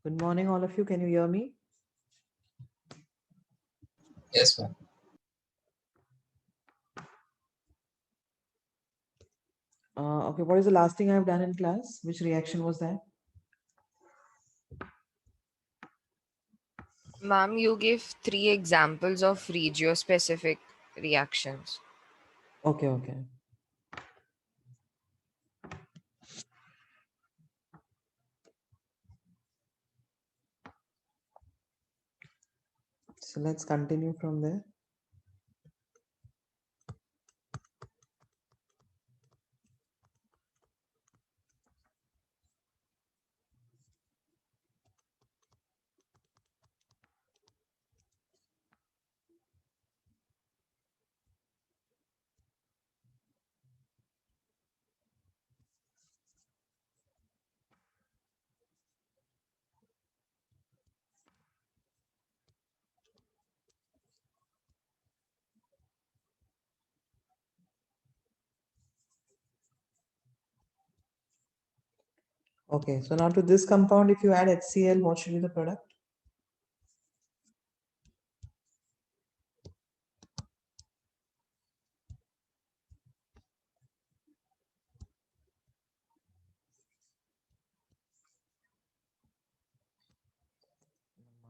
Good morning, all of you. Can you hear me? Yes, ma'am. Okay, what is the last thing I've done in class? Which reaction was that? Ma'am, you gave 3 examples of regiospecific reactions. Okay. So let's continue from there. Okay, so now to this compound, if you add HCl, what should be the product?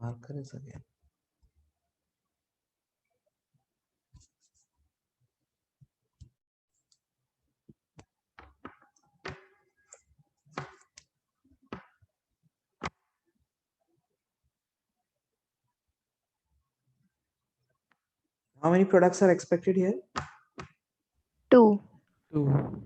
Marker is again. How many products are expected here? 2. 2.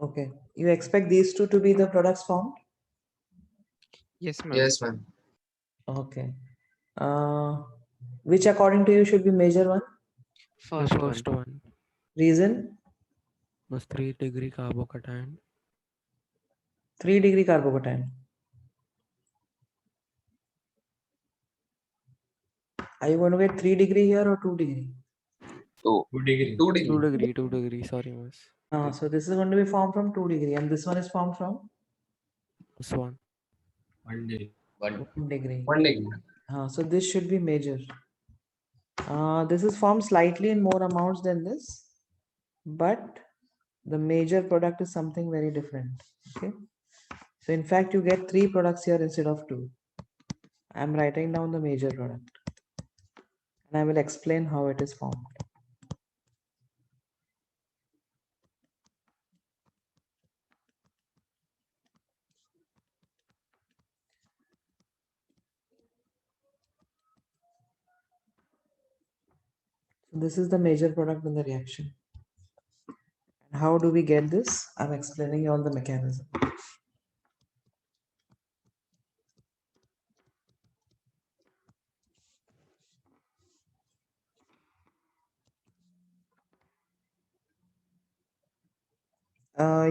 Okay, you expect these two to be the products formed? Yes, ma'am. Yes, ma'am. Okay. Which according to you should be major one? The first one Reason? was 3-degree carbocation. 3-degree carbocation. Are you going to get 3-degree here or 2-degree? 2 degree. 2 degree. 2-degree, sorry, miss. So this is going to be formed from 2-degree and this one is formed from This one. 1 degree. 1-degree. 1 degree. So this should be major. This is formed slightly in more amounts than this, but the major product is something very different. Okay. So in fact, you get 3 products here instead of 2. I'm writing down the major product and I will explain how it is formed. So this is the major product in the reaction. And how do we get this? I'm explaining you on the mechanism.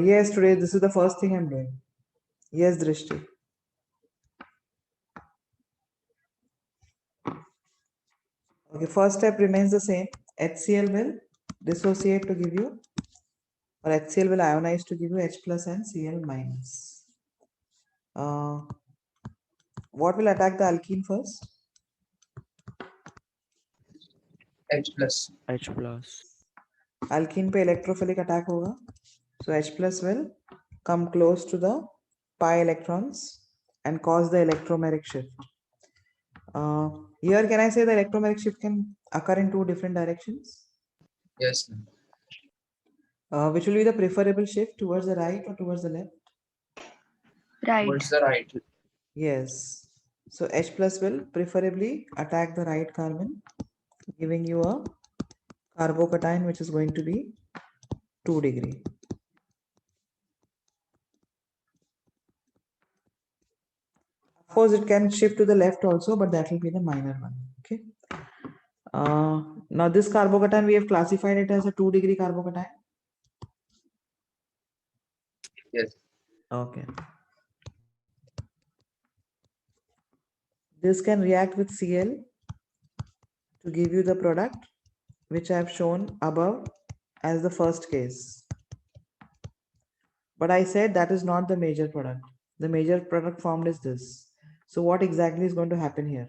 Yes, today this is the first thing I'm doing. Yes, Drishti. Okay, first step remains the same. HCl will dissociate to give you, or HCl will ionize to give you H plus and Cl minus. What will attack the alkene first? H plus. H plus. Alkene पे electrophilic attack होगा. So H plus will come close to the pi electrons and cause the electromeric shift. Here can I say the electromeric shift can occur in 2 different directions? Yes, ma'am. Which will be the preferable shift, towards the right or towards the left? Right. Towards the right. Yes. So H plus will preferably attack the right carbon, giving you a carbocation which is going to be 2-degree. Of course, it can shift to the left also, but that will be the minor one. Okay. Now this carbocation, we have classified it as a 2-degree carbocation. Yes. Okay. This can react with Cl to give you the product which I have shown above as the first case. But I said that is not the major product. The major product formed is this. So what exactly is going to happen here?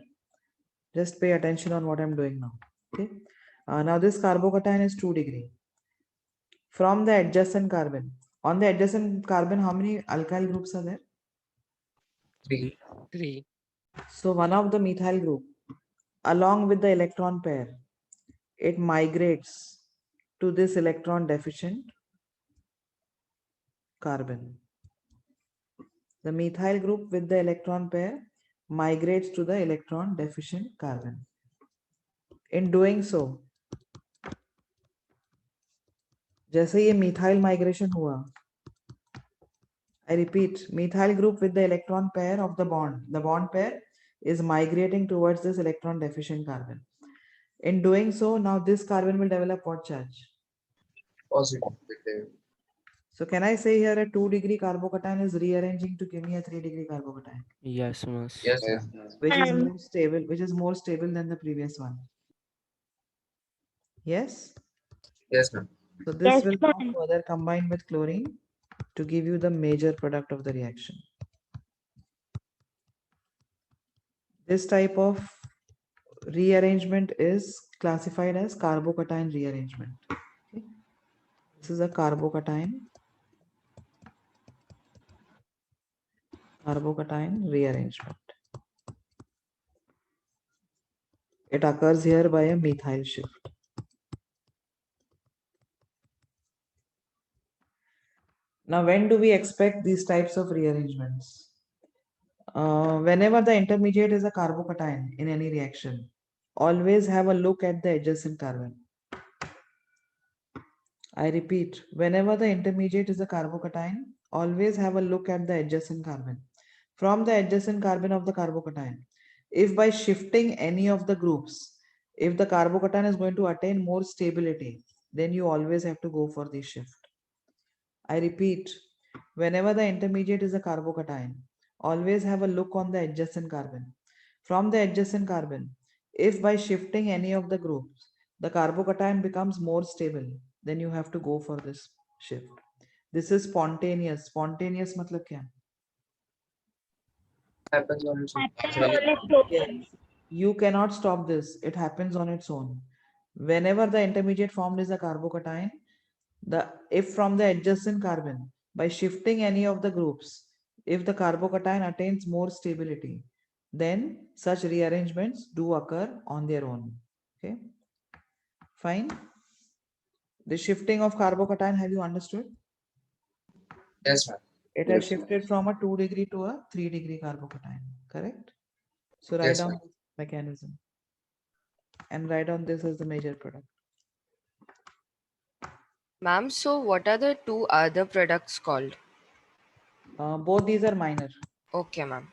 Just pay attention on what I'm doing now. Okay. Now this carbocation is 2-degree. From the adjacent carbon. On the adjacent carbon, how many alkyl groups are there? 3. 3. So one of the methyl group, along with the electron pair, it migrates to this electron deficient carbon. The methyl group with the electron pair migrates to the electron deficient carbon. In doing so, जैसे ये methyl migration हुआ, I repeat, methyl group with the electron pair of the bond pair is migrating towards this electron deficient carbon. In doing so, now this carbon will develop what charge? Positive. So can I say here a 2-degree carbocation is rearranging to give me a 3-degree carbocation, Yes, miss. Yes. which is more stable than the previous one. Yes. Yes, ma'am. So this Yes, will ma'am. now further combine with chlorine to give you the major product of the reaction. This type of rearrangement is classified as carbocation rearrangement. Okay. This is a carbocation rearrangement. It occurs here by a methyl shift. Now, when do we expect these types of rearrangements? Whenever the intermediate is a carbocation in any reaction, always have a look at the adjacent carbon. I repeat, whenever the intermediate is a carbocation, always have a look at the adjacent carbon. From the adjacent carbon of the carbocation, if by shifting any of the groups, if the carbocation is going to attain more stability, then you always have to go for this shift. I repeat, whenever the intermediate is a carbocation, always have a look on the adjacent carbon. From the adjacent carbon, if by shifting any of the groups, the carbocation becomes more stable, then you have to go for this shift. This is spontaneous. Spontaneous matlab kya? Happens on its own. Yes. You cannot stop this. It happens on its own. Whenever the intermediate formed is a carbocation, if from the adjacent carbon, by shifting any of the groups, if the carbocation attains more stability, then such rearrangements do occur on their own. Okay, fine. The shifting of carbocation, have you understood? Yes, ma'am. It has shifted from a 2-degree to a 3-degree carbocation, correct? So write Yes, down ma'am. this mechanism and write down this as the major product. Ma'am, so what are the two other products called? Both these are minor. Okay, ma'am.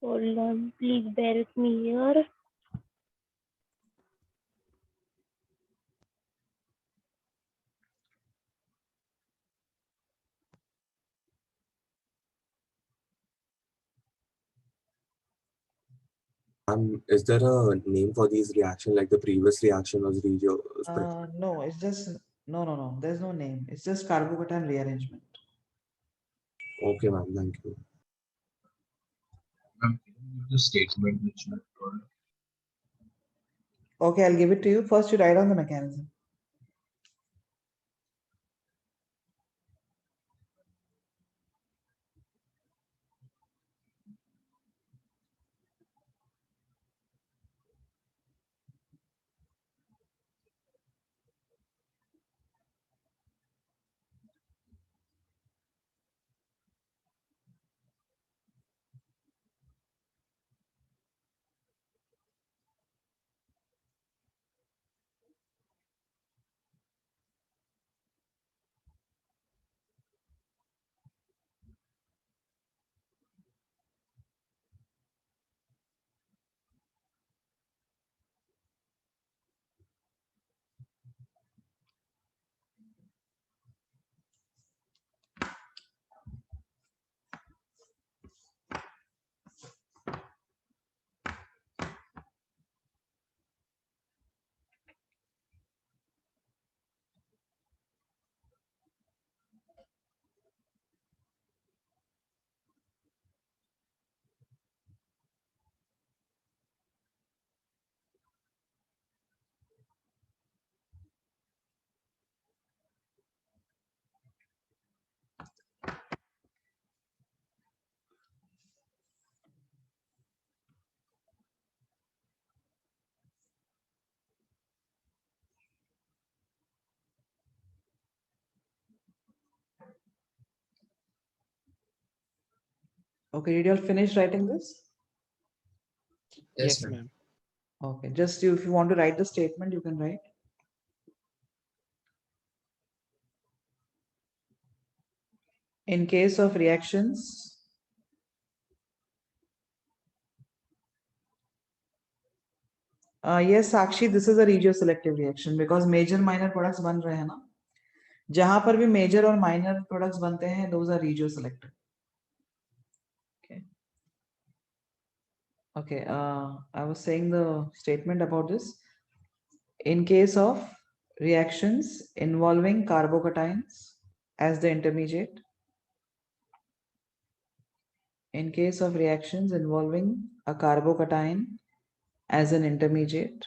Hold on, please bear with me here. Is there a name for these reaction like the previous reaction was regio? No, it's just no. There's no name. It's just carbocation rearrangement. Okay, ma'am. Thank you. Ma'am, can you give the statement which you have told? Okay, I'll give it to you. First, you write down the mechanism. Okay, did you all finish writing this? Yes, Yes, ma'am. ma'am. Okay, just you, if you want to write the statement, you can write. In case of reactions, yes, Sakshi, this is a regioselective reaction because major minor products बन रहे हैं ना, जहां पर भी major और minor products बनते हैं, those are regioselective. Okay. Okay. I was saying the statement about this. In case of reactions involving carbocations as the intermediate, in case of reactions involving a carbocation as an intermediate,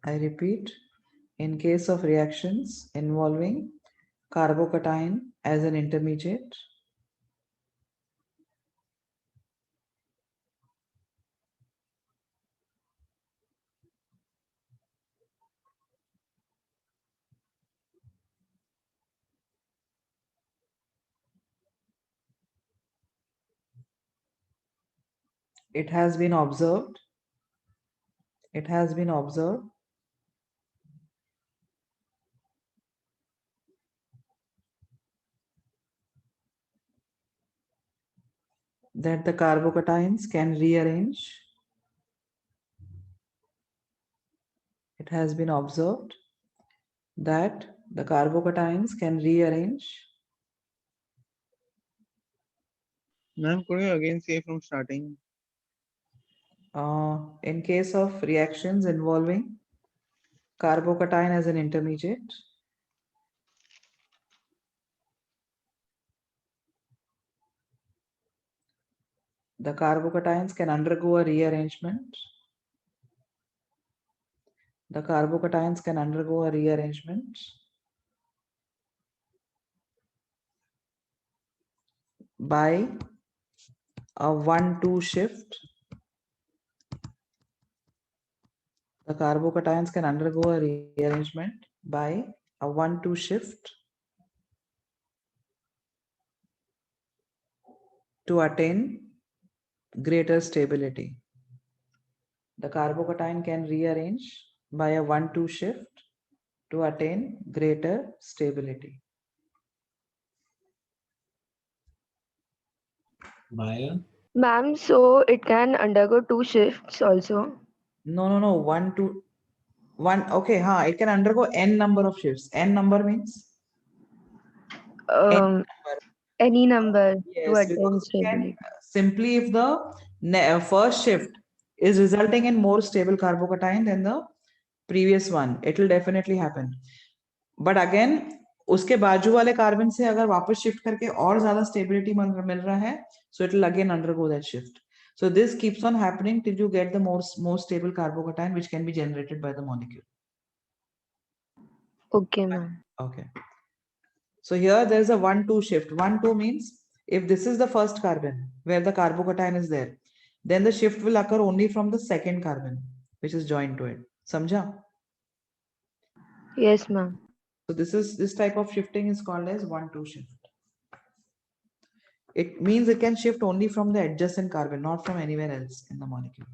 I repeat, in case of reactions involving carbocation as an intermediate, it has been observed that the carbocations can rearrange. It has been observed that the carbocations can rearrange Ma'am, could you again say from starting? in case of reactions involving carbocation as an intermediate. The carbocations can undergo a rearrangement. The carbocations can undergo a rearrangement by a 1-2 shift. The carbocations can undergo a rearrangement by a 1-2 shift to attain greater stability. The carbocation can rearrange by a 1-2 shift to attain greater stability. Maya? Ma'am, so it can undergo 2 shifts also. No. 1. Okay, it can undergo n number of shifts. N number means n Um, number. any number to Yes, attain because you can stability. simply if the first shift is resulting in more stable carbocation than the previous one, it will definitely happen. But again, उसके बाजू वाले carbon से अगर वापस shift करके और ज्यादा stability मिल रहा है, so it will again undergo that shift. So this keeps on happening till you get the more stable carbocation which can be generated by the molecule. Okay, ma'am. Okay. So here there is a 1-2 shift. 1-2 means if this is the first carbon where the carbocation is there, then the shift will occur only from the second carbon which is joined to it. Samjha? Yes, ma'am. So this type of shifting is called as 1-2 shift. It means it can shift only from the adjacent carbon, not from anywhere else in the molecule.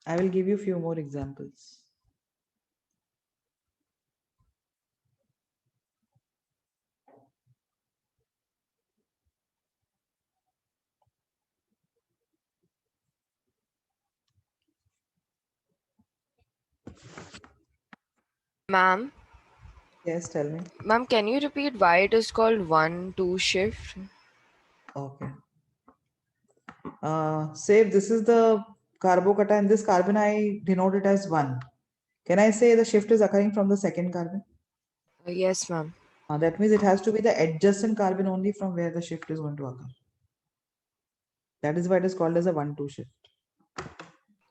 I will give you a few more examples. Ma'am, Yes, tell me. ma'am, can you repeat why it is called 1-2 shift? Okay. Say if this is the carbocation, this carbon I denote it as 1. Can I say the shift is occurring from the second carbon? Yes, ma'am. That means it has to be the adjacent carbon only from where the shift is going to occur. That is why it is called as a 1-2 shift.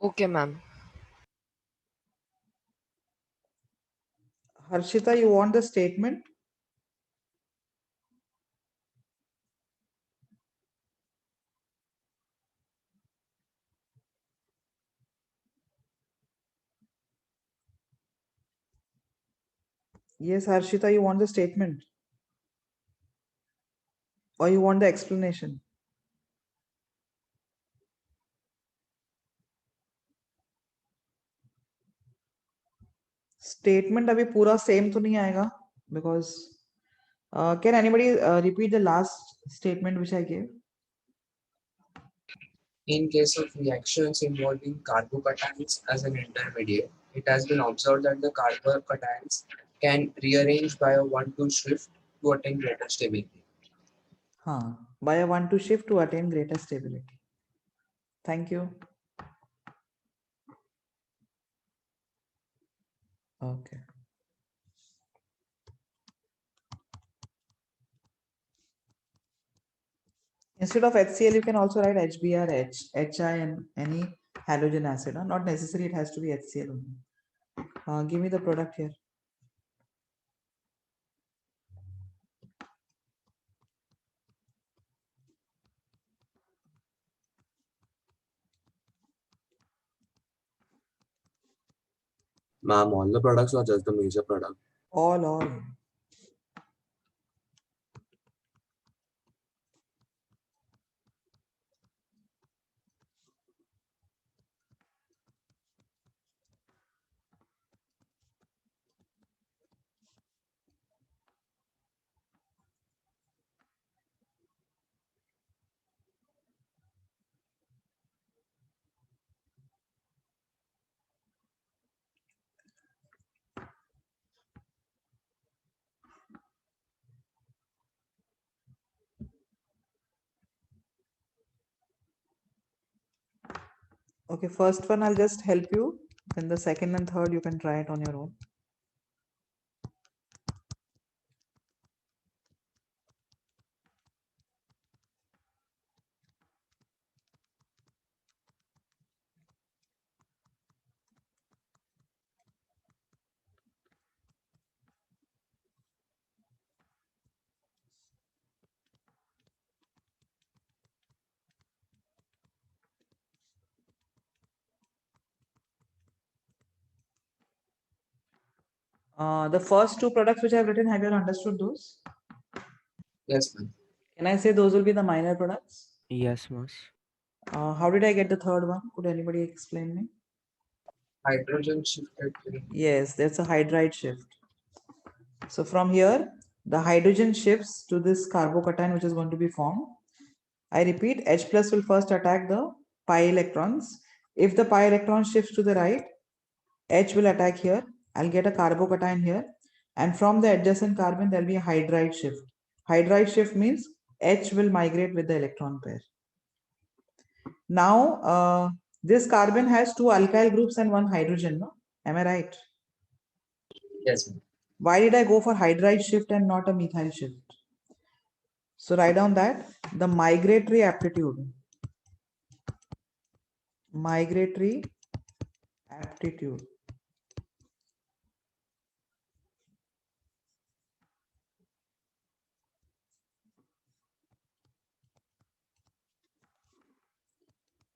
Okay, ma'am. Harshita, you want the statement? Yes, Harshita, you want the statement or you want the explanation? Statement अभी पूरा same तो नहीं आएगा because can anybody repeat the last statement which I gave? In case of reactions involving carbocations as an intermediate, it has been observed that the carbocations can rearrange by a 1-2 shift to attain greater stability. हाँ, by a 1-2 shift to attain greater stability. Thank you. Okay. Instead of HCl, you can also write HBr, HI, and any halogen acid. Not necessary, it has to be HCl only. Give me the product here. Ma'am, all the products or just the major product? All. Okay, first one I'll just help you. Then the second and third you can try it on your own. The first two products which I've written, have you understood those? Yes, ma'am. Can I say those will be the minor products? Yes, Miss. How did I get the third one? Could anybody explain me? Hydrogen shifted to Yes, that's a hydride shift. So from here, the hydrogen shifts to this carbocation which is going to be formed. I repeat, H plus will first attack the pi electrons. If the pi electron shifts to the right, H will attack here. I'll get a carbocation here. And from the adjacent carbon, there'll be a hydride shift. Hydride shift means H will migrate with the electron pair. Now, this carbon has two alkyl groups and one hydrogen, no? Am I right? yes, ma'am. Why did I go for hydride shift and not a methyl shift? So write down that the migratory aptitude. Migratory aptitude.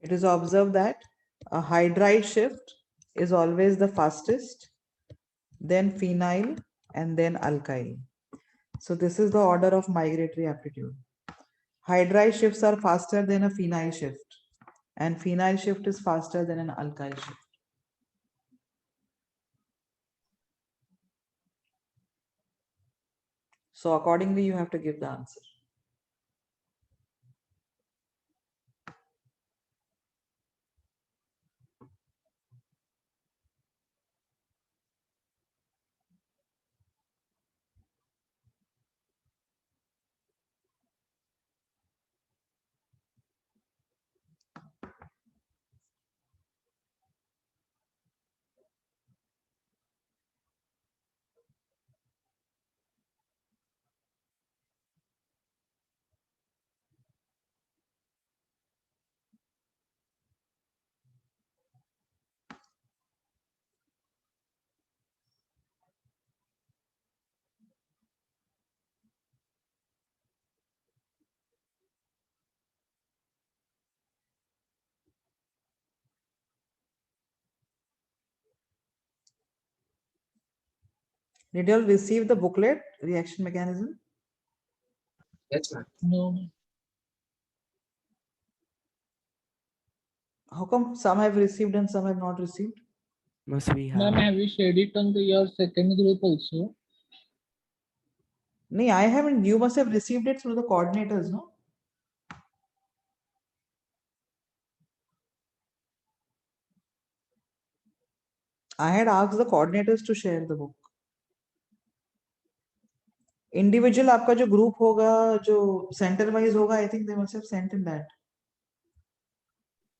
It is observed that a hydride shift is always the fastest, then phenyl, and then alkyl. So this is the order of migratory aptitude. Hydride shifts are faster than a phenyl shift, and phenyl shift is faster than an alkyl shift. So accordingly, you have to give the answer. Did you all receive the booklet, reaction mechanism? Yes, ma'am. No. How come some have received and some have not received? Must we Ma'am, have? have you shared it on your second group also? No, I haven't. You must have received it through the coordinators, no? I had asked the coordinators to share the book. Individual आपका जो group होगा, जो center wise होगा, I think they must have sent in that.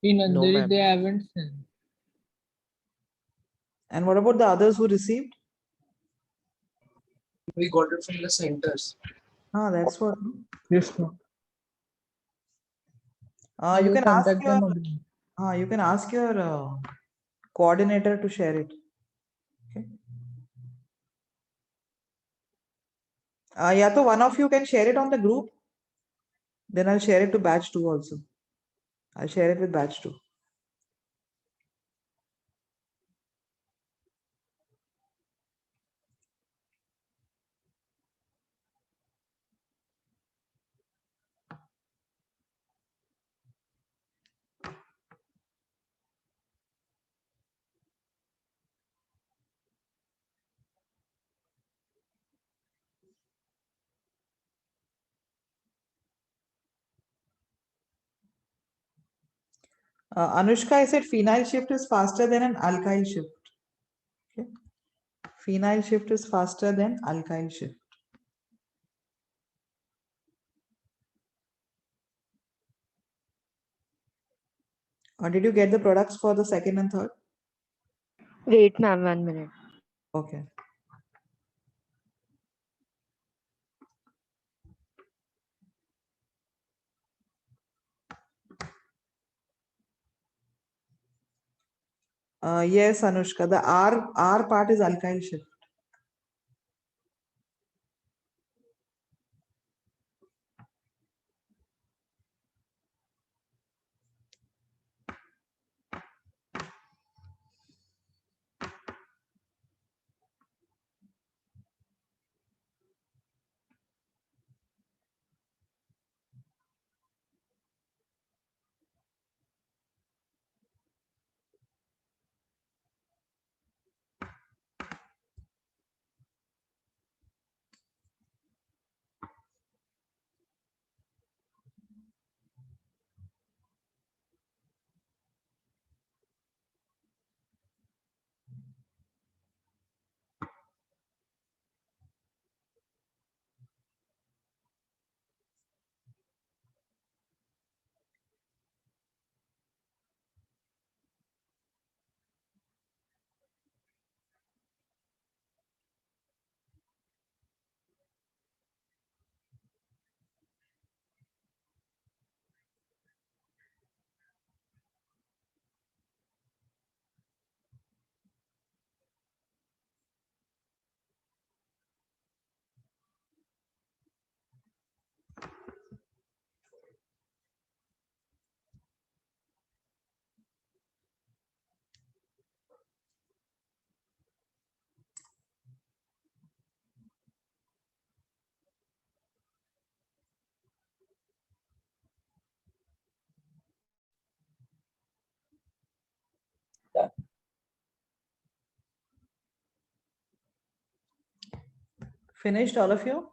In No, Andheri, ma'am. they haven't sent. And what about the others who received? We got it from the centers. Ah, that's what. Yes, ma'am. You will can ask contact your. them again. You can ask your coordinator to share it. Okay. Yeah, so one of you can share it on the group. Then I'll share it to batch 2 also. I'll share it with batch 2. Anushka, I said phenyl shift is faster than an alkyl shift. Okay. Phenyl shift is faster than alkyl shift. Did you get the products for the second and third? Wait, ma'am, 1 minute. Okay. Yes, Anushka, the R part is alkyl shift. Finished, all of you?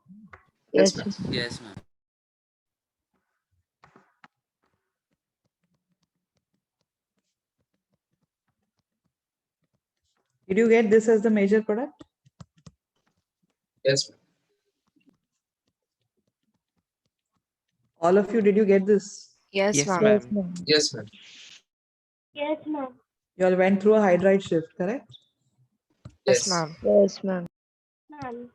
Yes, ma'am. ma'am. Yes, ma'am. Did you get this as the major product? Yes, ma'am. All of you, did you get this? Yes, Yes, ma'am. Yes, ma'am. ma'am. Yes, ma'am. Yes, ma'am. You all went through a hydride shift, correct? Yes, Yes. ma'am. Yes, ma'am. Ma'am.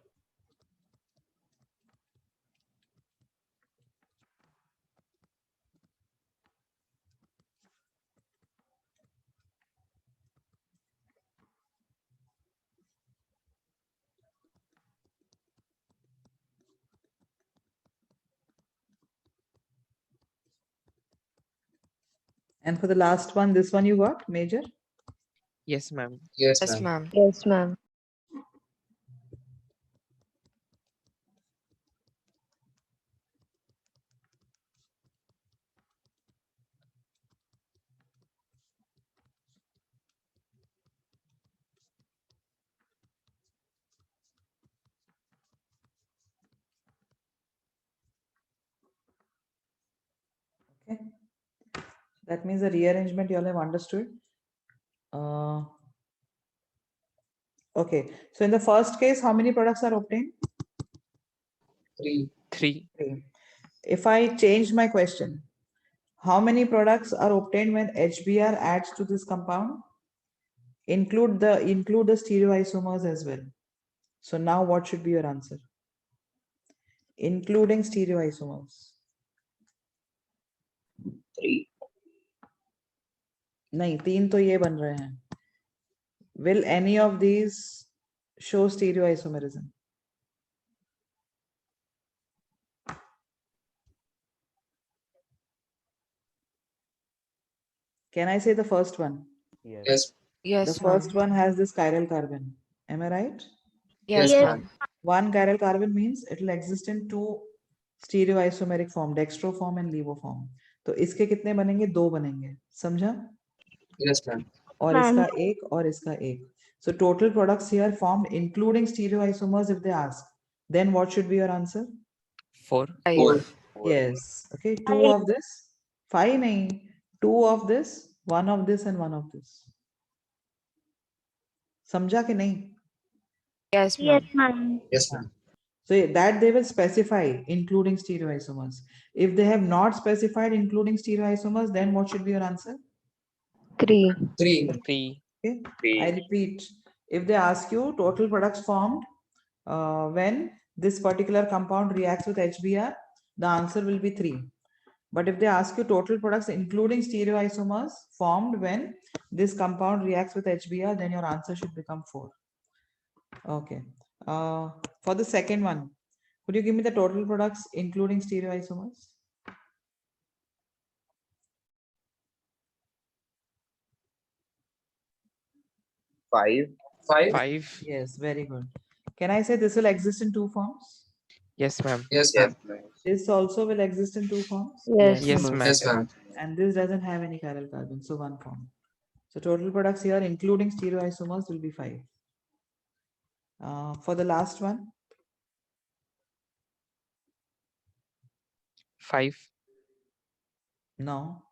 And for the last one, this one you got, major? Yes, ma'am. Yes, Yes, ma'am. ma'am. Yes, ma'am. That means the rearrangement you all have understood. Okay, so in the first case, how many products are obtained? 3. 3. Three. If I change my question, how many products are obtained when HBr adds to this compound? Include the stereoisomers as well. So now what should be your answer? Including stereoisomers. 3. नहीं, 3 तो ये बन रहे हैं. Will any of these show stereoisomerism? Can I say the first one? Yes. Yes, The first ma'am. one has this chiral carbon. Am I right? Yes, Yes. ma'am. One chiral carbon means it will exist in two stereoisomeric form, dextro form and levo form. तो इसके कितने बनेंगे? 2 बनेंगे. समझा? Yes, ma'am. और Ma'am. इसका एक और इसका एक. So total products here formed including stereoisomers if they ask. Then what should be your answer? 4. 5. Yes. Okay. 2 Five. of this. 5 nahi. 2 of this, 1 of this and 1 of this. समझा कि नहीं? Yes, Yes, ma'am. ma'am. Yes, ma'am. So that they will specify including stereoisomers. If they have not specified including stereoisomers, then what should be your answer? 3. 3. 3. Okay. I repeat, if they ask you total products formed when this particular compound reacts with HBr, the answer will be 3. But if they ask you total products including stereoisomers formed when this compound reacts with HBr, then your answer should become 4. Okay. For the second one, could you give me the total products including stereoisomers? 5. 5. Yes, very good. Can I say this will exist in 2 forms? Yes, ma'am. Yes, ma'am. This also will exist in 2 forms. Yes. Yes, ma'am. Yes, ma'am. And this doesn't have any chiral carbon, so 1 form. So total products here, including stereoisomers, will be 5. For the last one, 5. no.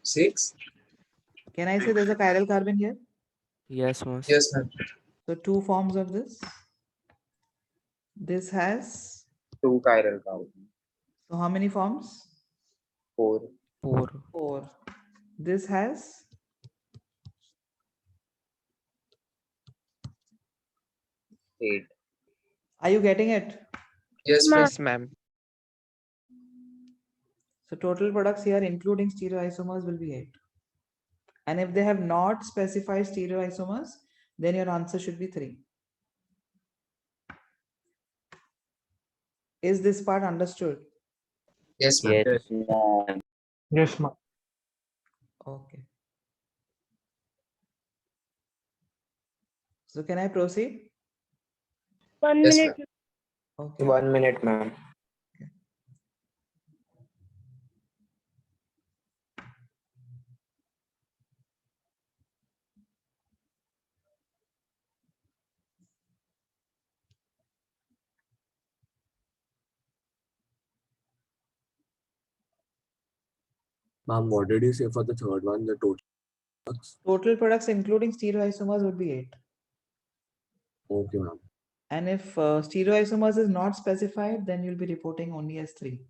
6. Can I say there's a chiral carbon here? Yes, miss. Yes, ma'am. So 2 forms of this. This has, 2 chiral carbon. so how many forms? 4. 4. 4. This has, 8. are you getting it? Yes, Ma'am. ma'am. Yes, ma'am. So total products here, including stereoisomers, will be 8. And if they have not specified stereoisomers, then your answer should be 3. Is this part understood? Yes, ma'am. Yes, ma'am. Okay. So can I proceed? 1 Yes, minute. Okay. 1 minute, ma'am. Ma'am, what did you say for the third one? The total products? Total products including stereoisomers would be 8. Okay, ma'am. And if stereoisomers is not specified, then you'll be reporting only as 3.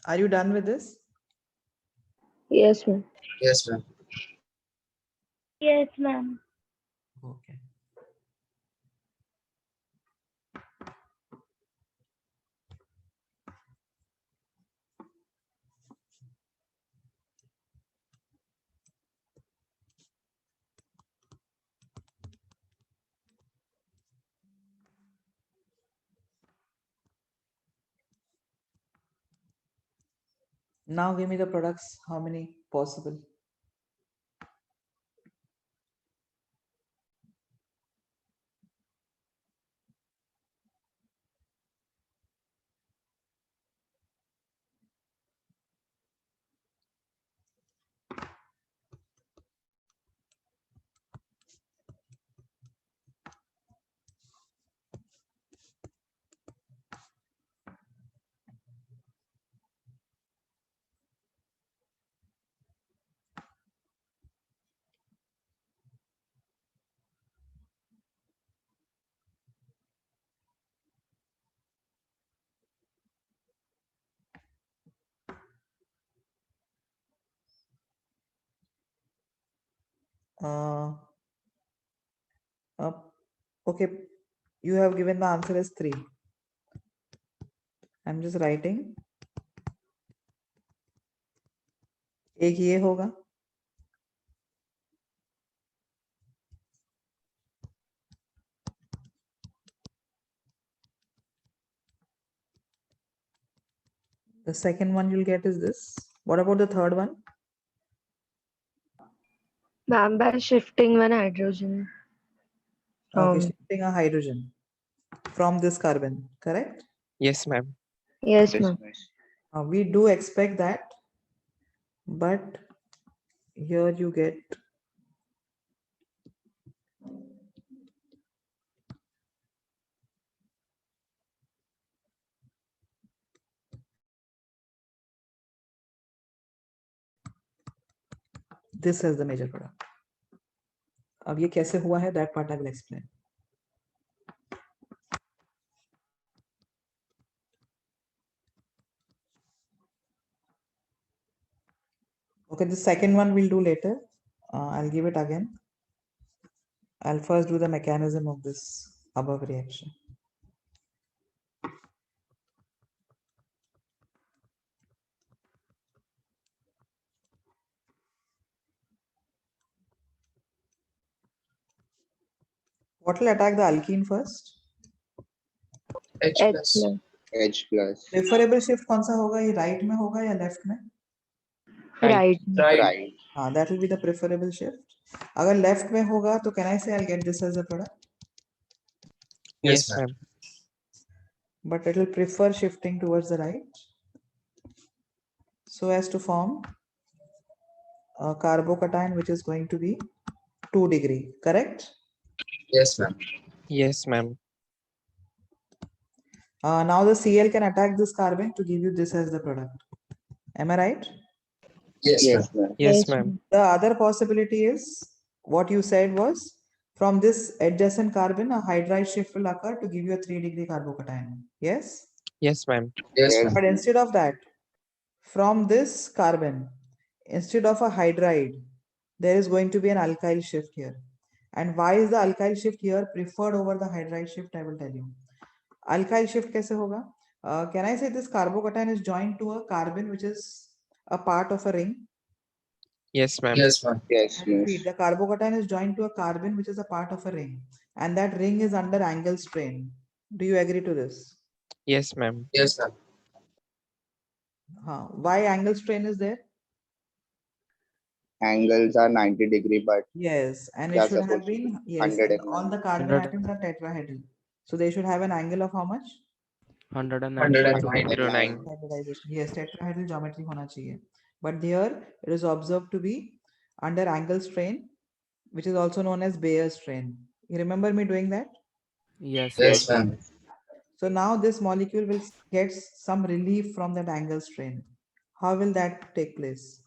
Are you done with this? Yes, ma'am. Yes, ma'am. Yes, ma'am. Okay. Now give me the products, how many possible? Uh, okay, you have given the answer as 3. I'm just writing. एक ये होगा. The second one you'll get is this. What about the third one? Ma'am, by shifting one hydrogen. Okay, Um, shifting a hydrogen from this carbon, correct? Yes, ma'am. Yes, ma'am. We do expect that, but here you get this as the major product. अब ये कैसे हुआ है, that part I will explain. Okay, the second one we'll do later. I'll give it again. I'll first do the mechanism of this above reaction. What will attack the alkene first? H H plus. plus. H plus. Preferable shift कौन सा होगा, ये right में होगा या left में? Right. Right. हाँ, that will be the preferable shift. अगर left में होगा तो can I say I'll get this as a product? Yes, Yes, ma'am. ma'am. But it will prefer shifting towards the right, so as to form a carbocation which is going to be 2 degree, correct? Yes, ma'am. Yes, ma'am. Now the Cl can attack this carbon to give you this as the product. Am I right? Yes, ma'am. Yes, ma'am. Yes, Yes, ma'am. The other possibility is what you said was from this adjacent carbon, a hydride shift will occur to give you a 3 degree carbocation. Yes? Yes, ma'am. Yes, Yes. ma'am. But instead of that, from this carbon, instead of a hydride, there is going to be an alkyl shift here. And why is the alkyl shift here preferred over the hydride shift? I will tell you. Alkyl shift कैसे होगा? Can I say this carbocation is joined to a carbon which is a part of a ring? Yes, ma'am. Yes, ma'am. Yes, I repeat, miss. the carbocation is joined to a carbon which is a part of a ring, and that ring is under angle strain. Do you agree to this? Yes, ma'am. Yes, ma'am. Why angle strain is there? Angles are 90 degree, but Yes, and they it are should have supposed to be been, yes, 100 and and all the 90. carbon 100. atoms are tetrahedral. So they should have an angle of how much? 109.09. Hybridization. Yes, tetrahedral geometry होना चाहिए. But here it is observed to be under angle strain, which is also known as Bayer strain. You remember me doing that? Yes, Yes, ma'am. ma'am. So now this molecule will get some relief from that angle strain. How will that take place?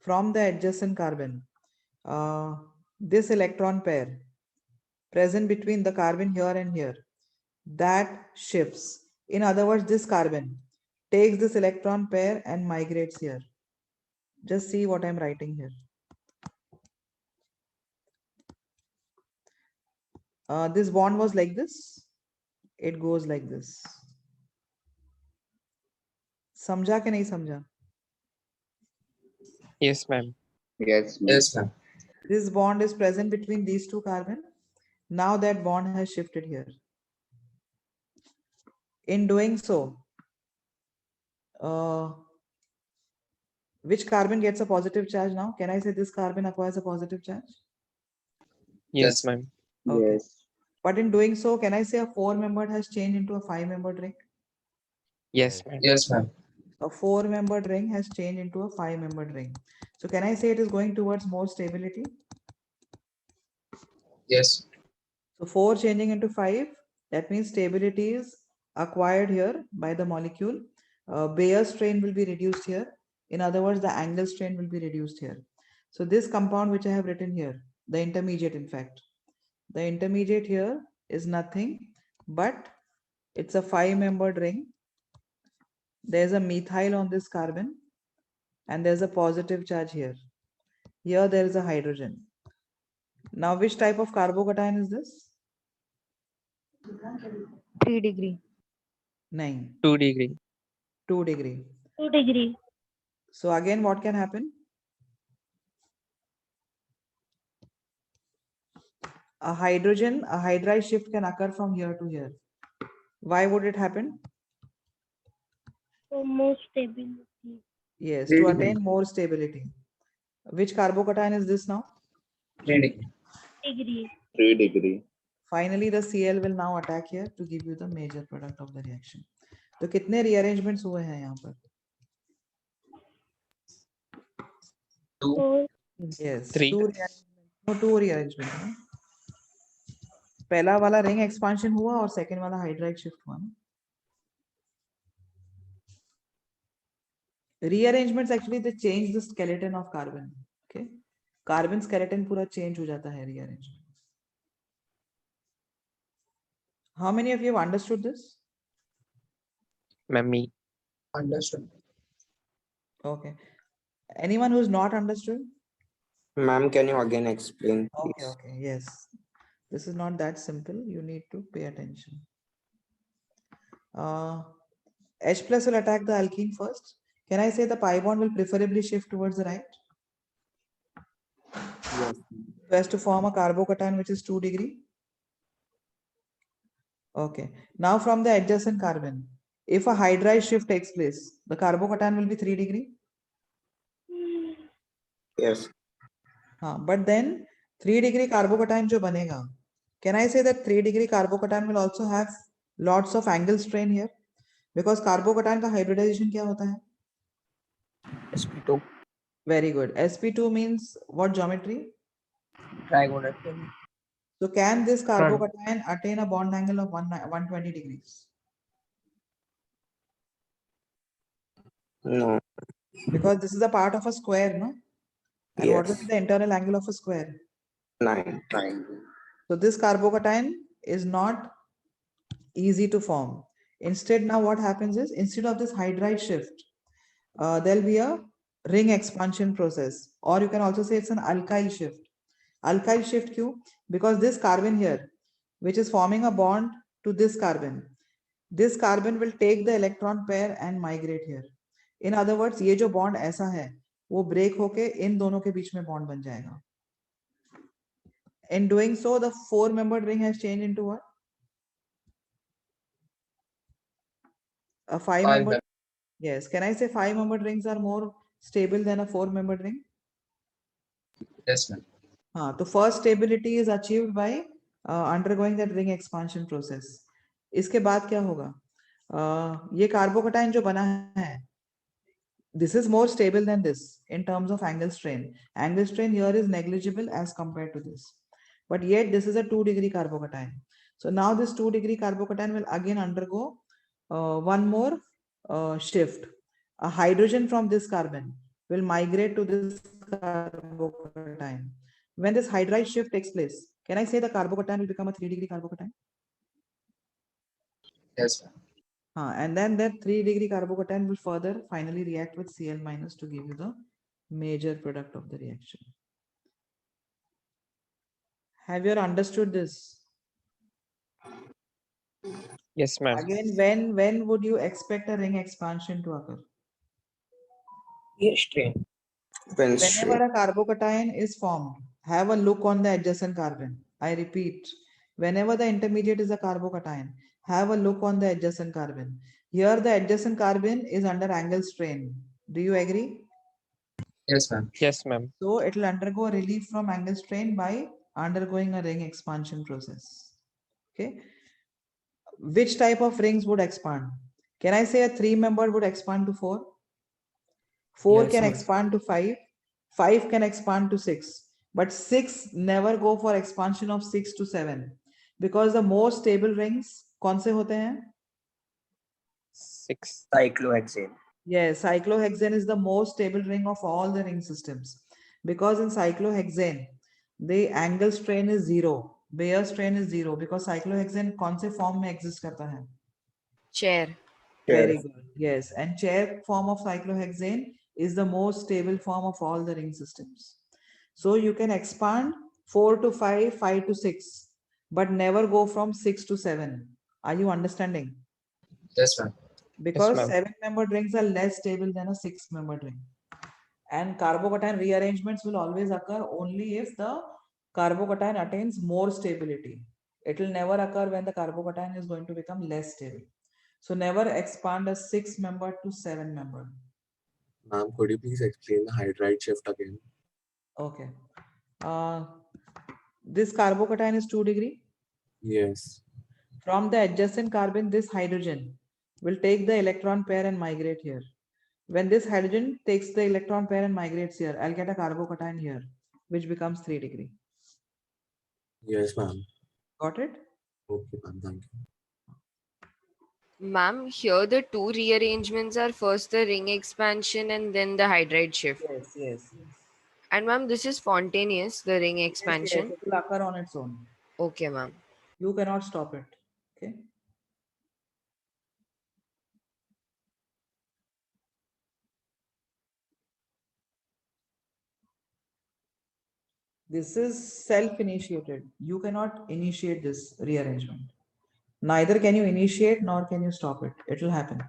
From the adjacent carbon, this electron pair present between the carbon here and here, that shifts. In other words, this carbon takes this electron pair and migrates here. Just see what I'm writing here. This bond was like this. It goes like this. समझा कि नहीं समझा? Yes, ma'am. Yes, miss. Yes, ma'am. This bond is present between these two carbon. Now that bond has shifted here. In doing so, which carbon gets a positive charge now? Can I say this carbon acquires a positive charge? Yes, Yes. ma'am. Okay. Yes. But in doing so, can I say a 4-membered has changed into a 5-membered ring? Yes, ma'am. Yes, ma'am. A 4-membered ring has changed into a 5-membered ring. So can I say it is going towards more stability? Yes. So 4 changing into 5, that means stability is acquired here by the molecule. Bayer strain will be reduced here. In other words, the angle strain will be reduced here. So this compound which I have written here, the intermediate in fact, the intermediate here is nothing but it's a 5-membered ring. There's a methyl on this carbon and there's a positive charge here. Here there is a hydrogen. Now, which type of carbocation is this? 3 degree. 9, 2 degree. 2 degree. 2 degree. So again, what can happen? A hydride shift can occur from here to here. Why would it happen? For more stability. Yes, 3 to degree. attain more stability. Which carbocation is this now? 3 degree. Degree. 3 degree. Finally, the Cl will now attack here to give you the major product of the reaction. तो कितने rearrangements हुए हैं यहाँ पर? 2. 4. Yes, 3. 2 rearrangements. No, 2 rearrangements. ना? पहला वाला ring expansion हुआ और second वाला hydride shift हुआ ना? Rearrangements actually they change the skeleton of carbon. Okay, carbon skeleton पूरा change हो जाता है rearrangement. How many of you have understood this? Ma'am, me. Understood. Okay. Anyone who's not understood? Ma'am, can you again explain, Okay, please? okay, yes. This is not that simple. You need to pay attention. H plus will attack the alkene first. Can I say the pi bond will preferably shift towards the right? Yes. So as to form a carbocation which is 2 degree. Okay. Now from the adjacent carbon, if a hydride shift takes place, the carbocation will be 3 degree. Yes. But then 3 degree carbocation जो बनेगा, can I say that 3 degree carbocation will also have lots of angle strain here? Because carbocation का hybridization क्या होता है? sp2. Very good. sp2 means what geometry? Trigonal. So can this carbocation attain a bond angle of 120 degrees? No. Because this is a part of a square, no? And what will be Yes. the internal angle of a square? 9. 9. So this carbocation is not easy to form. Instead, now what happens is, instead of this hydride shift, there'll be a ring expansion process, or you can also say it's an alkyl shift. Alkyl shift Q, because this carbon here, which is forming a bond to this carbon will take the electron pair and migrate here. In other words, ये जो bond ऐसा है, वो break होके इन दोनों के बीच में bond बन जाएगा. In doing so, the 4-membered ring has changed into what? A 5-membered. Yes. Can I say 5-membered rings are more stable than a 4-membered ring? Yes, ma'am. So first stability is achieved by undergoing that ring expansion process. इसके बाद क्या होगा? ये carbocation जो बना है, this is more stable than this in terms of angle strain. Angle strain here is negligible as compared to this. But yet this is a 2 degree carbocation. So now this 2 degree carbocation will again undergo one more shift. A hydrogen from this carbon will migrate to this carbocation. When this hydride shift takes place, can I say the carbocation will become a 3 degree carbocation? Yes, ma'am. And then that 3 degree carbocation will further finally react with Cl minus to give you the major product of the reaction. Have you understood this? Yes, ma'am. Again, when would you expect a ring expansion to occur? Yes, strain. Whenever a carbocation is formed, have a look on the adjacent carbon. I repeat, whenever the intermediate is a carbocation, have a look on the adjacent carbon. Here the adjacent carbon is under angle strain. Do you agree? Yes, ma'am. Yes, ma'am. So it will undergo relief from angle strain by undergoing a ring expansion process. Okay. Which type of rings would expand? Can I say a 3-membered would expand to 4? 4 Yes, can ma'am. expand to 5. 5 can expand to 6. But 6 never go for expansion of 6 to 7. Because the most stable rings, कौन से होते हैं? 6. Cyclohexane. Yes, cyclohexane is the most stable ring of all the ring systems. Because in cyclohexane, the angle strain is 0. Bayer strain is 0. Because cyclohexane कौन से form में exist करता है? Chair. Very good. Yes. And chair form of cyclohexane is the most stable form of all the ring systems. So you can expand 4 to 5, 5 to 6, but never go from 6 to 7. Are you understanding? Yes, ma'am. Because ma'am. 7-membered rings are less stable than a 6-membered ring. And carbocation rearrangements will always occur only if the carbocation attains more stability. It will never occur when the carbocation is going to become less stable. So never expand a 6-membered to 7-membered. Ma'am, could you please explain the hydride shift again? Okay. This carbocation is 2 degree. Yes. From the adjacent carbon, this hydrogen will take the electron pair and migrate here. When this hydrogen takes the electron pair and migrates here, I'll get a carbocation here, which becomes 3 degree. Yes, ma'am. Got it? Okay, ma'am. Thank you. Ma'am, here the two rearrangements are first the ring expansion and then the hydride shift. Yes. And ma'am, this is spontaneous, the ring Yes, expansion. it will occur on its own. Okay, ma'am. You cannot stop it. Okay. This is self-initiated. You cannot initiate this rearrangement. Neither can you initiate nor can you stop it. It will happen.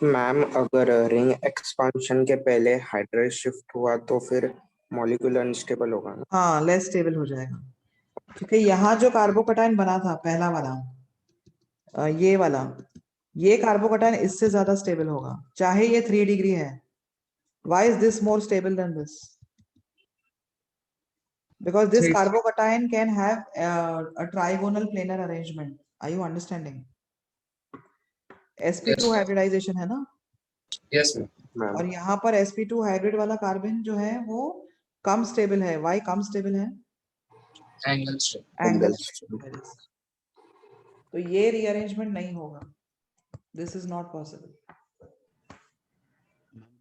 Ma'am अगर ring expansion के पहले hydride shift हुआ तो फिर molecule unstable होगा ना? हाँ, less stable हो जाएगा क्योंकि यहाँ जो कार्बोकटायन बना था पहला वाला, ये कार्बोकटायन इससे ज्यादा स्टेबल होगा, चाहे ये 3 डिग्री है. Why is this more stable than this? Because this carbocation can have a trigonal planar arrangement. Are you understanding? sp2 hybridization है ना? Yes, ma'am. और यहाँ पर sp2 हाइब्रिड वाला कार्बन जो है वो कम स्टेबल है. Why कम स्टेबल है? Angle shift. एंगल. तो ये रीअरेंजमेंट नहीं होगा. This is not possible.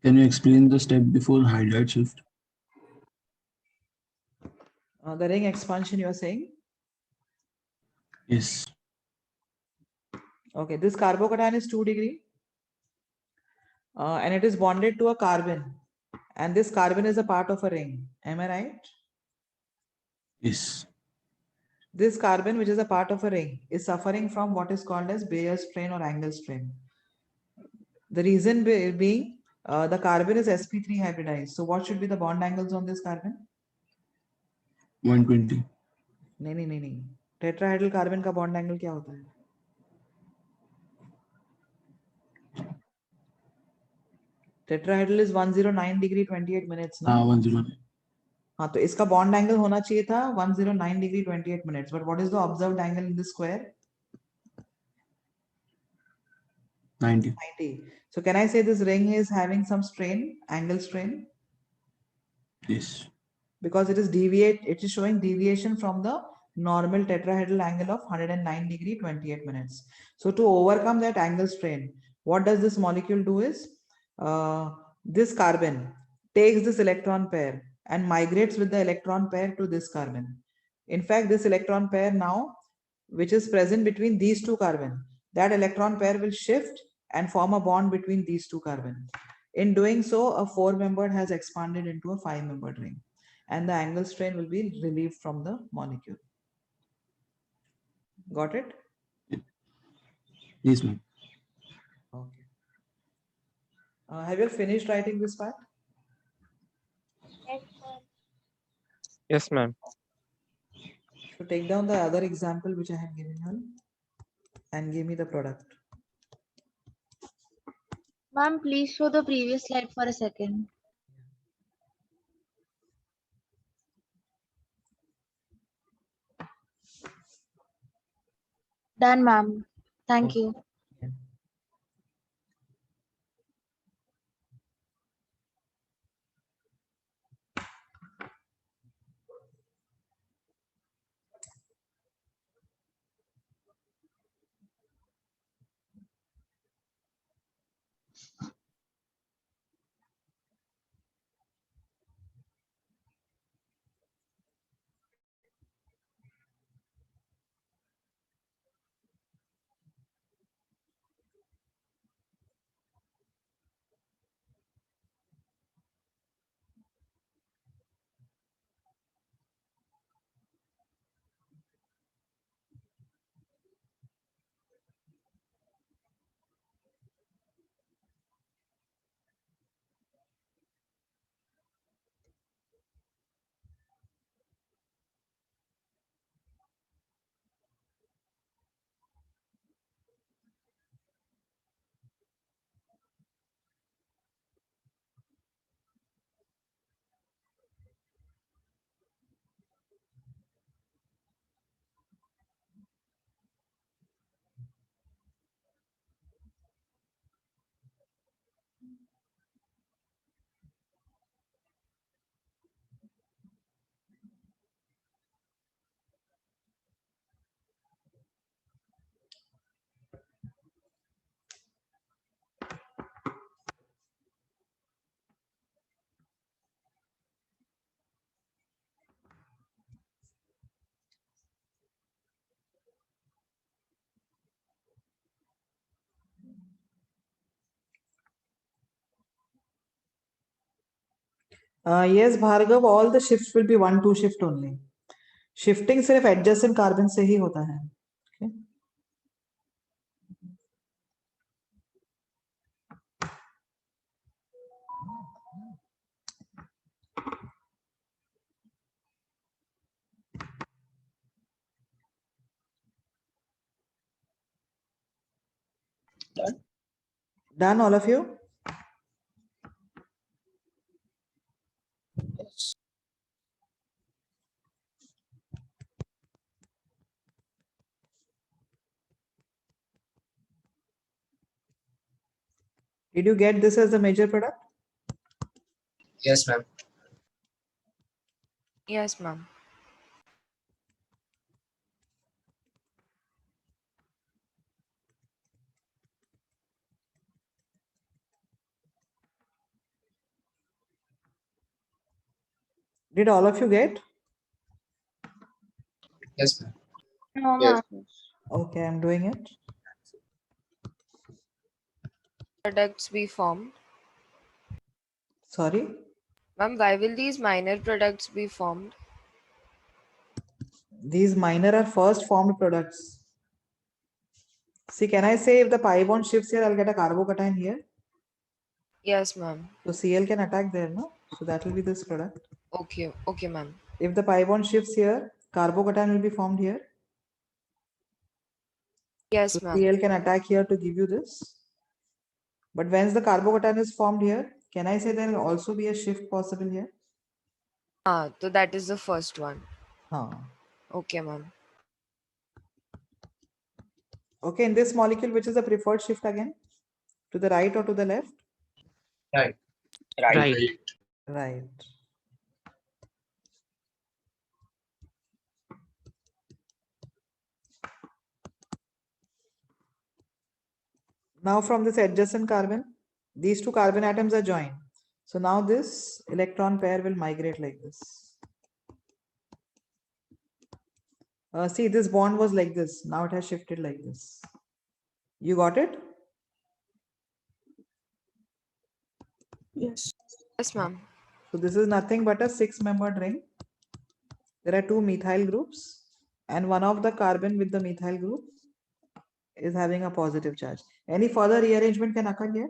Can you explain the step before hydride shift? The ring expansion you are saying? Yes. Okay, this carbocation is 2 degree and it is bonded to a carbon, and this carbon is a part of a ring. Am I right? Yes. This carbon, which is a part of a ring, is suffering from what is called as Bayer strain or angle strain. The reason being the carbon is sp3 hybridized. So what should be the bond angles on this carbon? 120. नहीं. Tetrahedral carbon का bond angle क्या होता है? Tetrahedral is 109 degree 28 minutes. ना? 109. हाँ, तो इसका bond angle होना चाहिए था 109 degree 28 minutes. But what is the observed angle in this square? 90. 90. So can I say this ring is having some strain, angle strain? Yes. Because it is showing deviation from the normal tetrahedral angle of 109 degree 28 minutes. So to overcome that angle strain, what does this molecule do is, this carbon takes this electron pair and migrates with the electron pair to this carbon. In fact, this electron pair now, which is present between these two carbon, that electron pair will shift and form a bond between these two carbon. In doing so, a 4-membered has expanded into a 5-membered ring, and the angle strain will be relieved from the molecule. Got it? Yes, ma'am. Okay. Have you finished writing this part? Yes, sir. Yes, ma'am. So take down the other example which I have given you and give me the product. Ma'am, please show the previous slide for a second. Done, ma'am. Thank you. Yes, Bhargav, all the shifts will be 1-2 shift only. Shifting सिर्फ adjacent carbon से ही होता है. Okay. Done, all of you? Did you get this as the major product? Yes, ma'am. Yes, ma'am. Did all of you get? Yes, ma'am. No, Yes. ma'am. Okay, I'm doing it. Products be formed. Sorry. Ma'am, why will these minor products be formed? These minor are first formed products. See, can I say if the pi bond shifts here, I'll get a carbocation here. Yes, ma'am. So Cl can attack there, no? So that will be this product. Okay, okay, ma'am. If the pi bond shifts here, carbocation will be formed here. Yes, So ma'am. Cl can attack here to give you this. But once the carbocation is formed here, can I say there will also be a shift possible here? So that is the first one. Huh. Okay, ma'am. Okay, in this molecule, which is the preferred shift again? To the right or to the left? Right. Right. Right. Now from this adjacent carbon, these two carbon atoms are joined. So now this electron pair will migrate like this. See, this bond was like this. Now it has shifted like this. You got it? Yes, ma'am. So this is nothing but a 6-membered ring. There are 2 methyl groups and one of the carbon with the methyl group is having a positive charge. Any further rearrangement can occur here?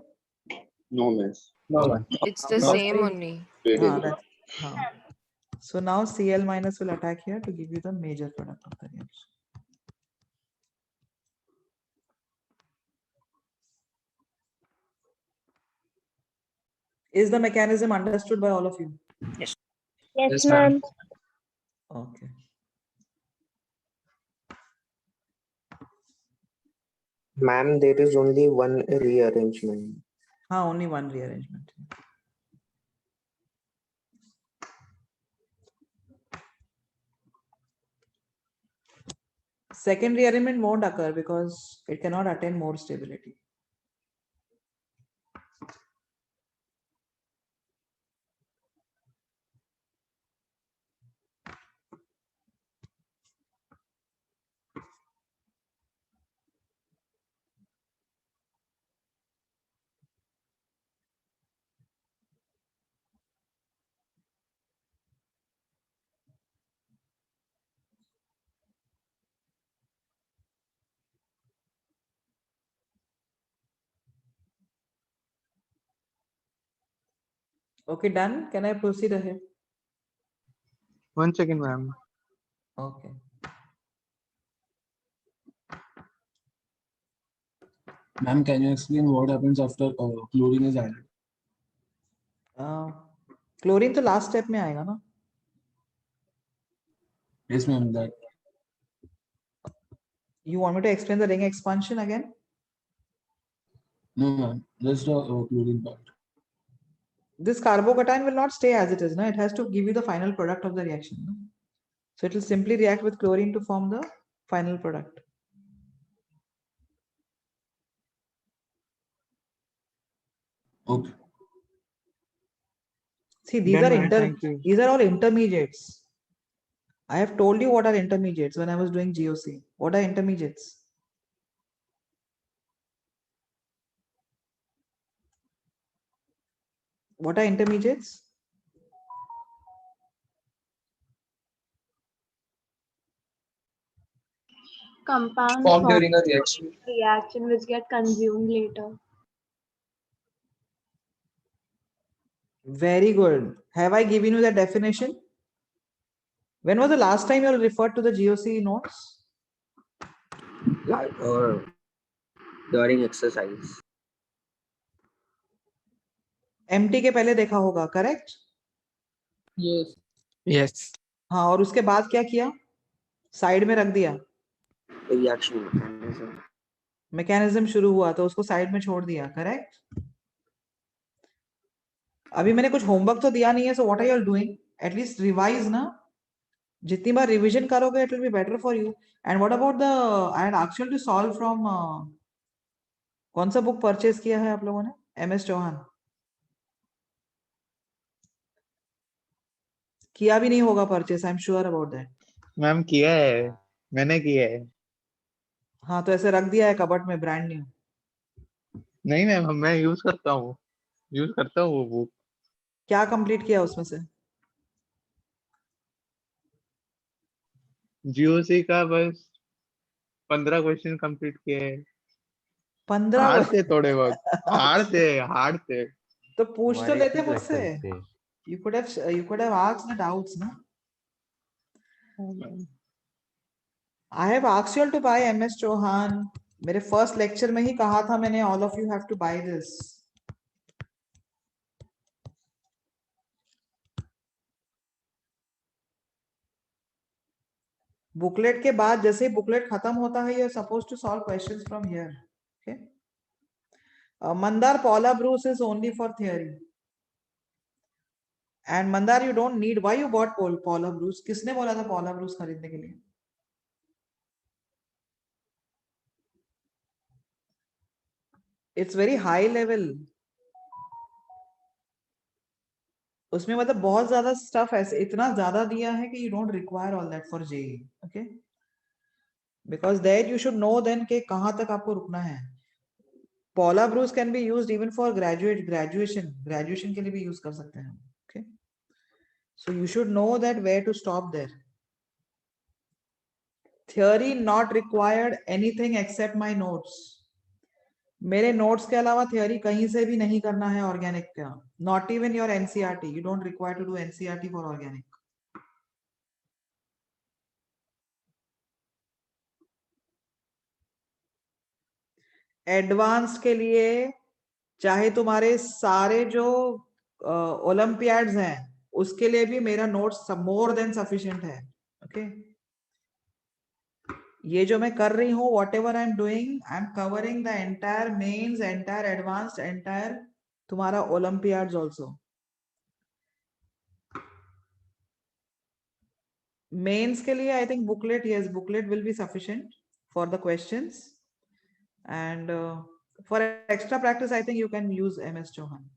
No, miss. No, ma'am. It's the No, same same. only. So now Cl minus will attack here to give you the major product of the reaction. Is the mechanism understood by all of you? Yes, Yes, ma'am. ma'am. Okay. Ma'am, there is only one rearrangement. Only one rearrangement. Second rearrangement won't occur because it cannot attain more stability. Okay, done. Can I proceed ahead? 1 second, ma'am. Okay. Ma'am, can you explain what happens after chlorine is added? Chlorine तो last step में आएगा ना? Yes, ma'am. That. You want me to explain the ring expansion again? No, ma'am. Just the chlorine part. This carbocation will not stay as it is. No? It has to give you the final product of the reaction. No? So it will simply react with chlorine to form the final product. Okay. See, these Done, are ma'am. Thank you. these are all intermediates. I have told you what are intermediates when I was doing GOC. What are intermediates? What are intermediates? Compound Formed during a reaction. Reaction which get consumed later. Very good. Have I given you the definition? When was the last time you all referred to the GOC notes? Like during exercise. MT के पहले देखा होगा, correct? Yes. Yes. हाँ, और उसके बाद क्या किया? साइड में रख दिया. Reaction mechanism. मैकेनिज्म शुरू हुआ तो उसको साइड में छोड़ दिया, करेक्ट? अभी मैंने कुछ होमवर्क तो दिया नहीं है, so what are you doing? At least revise ना. जितनी बार रिवीजन करोगे it will be better for you. And what about the I had asked you to solve from कौन सा बुक परचेज किया है आप लोगों ने? MS चौहान. किया भी नहीं होगा purchase, I am sure about that. Ma'am किया है, मैंने किया है. हाँ, तो ऐसे रख दिया है कबर्ड में ब्रांड न्यू. नहीं मैम, मैं यूज करता हूँ वो बुक. क्या कंप्लीट किया उसमें से? GOC का बस 15 क्वेश्चन कंप्लीट किए हैं. 15 हार्ड थे थोड़े बहुत, हार्ड थे. तो पूछ तो लेते मुझसे. You could have asked the doubts, na? I have asked you all to buy MS Chauhan. मेरे first lecture में ही कहा था मैंने, all of you have to buy this. Booklet के बाद जैसे ही बुकलेट खत्म होता है, you are supposed to solve questions from here. Okay? Mandar, Paula Bruce is only for theory. And Mandar, you don't need. Why you bought Paula Bruce? किसने बोला था Paula Bruce खरीदने के लिए? It's very high level. उसमें मतलब बहुत ज्यादा स्टफ ऐसे इतना ज्यादा दिया है कि you don't require all that for JEE. Okay? Because there you should know then कि कहाँ तक आपको रुकना है. Paula Bruce can be used even for graduation के लिए भी use कर सकते हैं. Okay? So you should know that where to stop there. Theory not required anything except my notes. मेरे नोट्स के अलावा थियोरी कहीं से भी नहीं करना है ऑर्गेनिक का. Not even your NCERT. You don't require to do NCERT for organic. Advance के लिए चाहे तुम्हारे सारे जो ओलंपियाड्स हैं उसके लिए भी मेरा नोट्स मोर देन सफिशिएंट है. ओके? ये जो मैं कर रही हूँ, whatever I am doing, I am covering the entire mains, entire advanced, entire तुम्हारा ओलंपियाड्स ऑल्सो. मेंस के लिए I think booklet, yes, booklet will be sufficient for the questions. And for extra practice I think you can use MS Chauhan.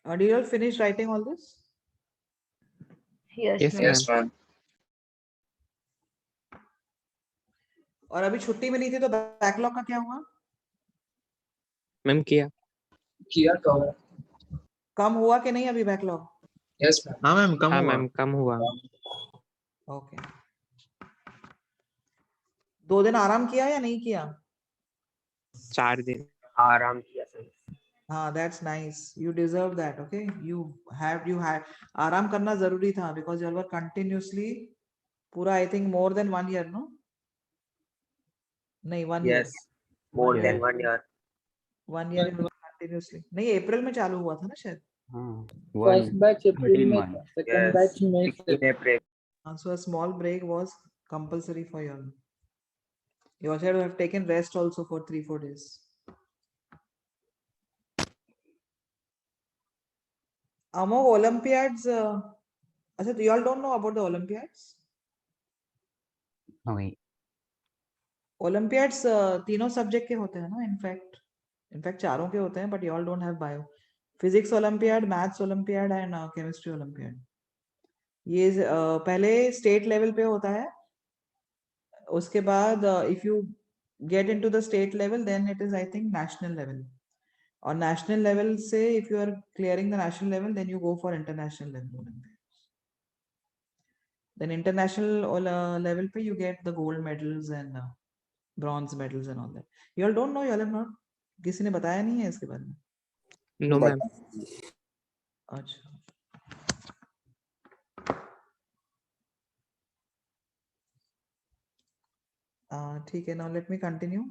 Did you all finish writing all this? Yes, Yes, ma'am. Yes, ma'am. और अभी छुट्टी मिली थी तो backlog का क्या हुआ? Ma'am किया cover. कम हुआ कि नहीं अभी बैकलॉग? Yes, ma'am. हाँ मैम, कम हुआ. कम हुआ. ओके. 2 दिन आराम किया या नहीं किया? 4 दिन आराम किया सर. हाँ, that's nice. You deserve that. Okay, you had आराम करना जरूरी था because you were continuously पूरा I think more than 1 year, no? नहीं, 1 year. Yes, more than 1 year. 1 year you were continuously. नहीं, अप्रैल में चालू हुआ था ना शायद. फर्स्ट बैच अप्रैल में था, सेकंड बैच Yes, मई से. 16 April. So a small break was compulsory for you all. You also have taken rest also for 3-4 days. Among Olympiads, अच्छा, you all don't know about the Olympiads? नहीं. Olympiads तीनों subject के होते हैं ना. In fact चारों के होते हैं, but you all don't have bio. Physics Olympiad, Maths Olympiad and Chemistry Olympiad. ये पहले स्टेट लेवल पे होता है. उसके बाद if you get into the state level then it is I think national level. On national level, say if you are clearing the national level, then you go for international level. Then international level pe you get the gold medals and bronze medals and all that. You all don't know, you all have not. किसी ने बताया नहीं है इसके बारे में? No, ma'am. अच्छा. ठीक है. Now let me continue.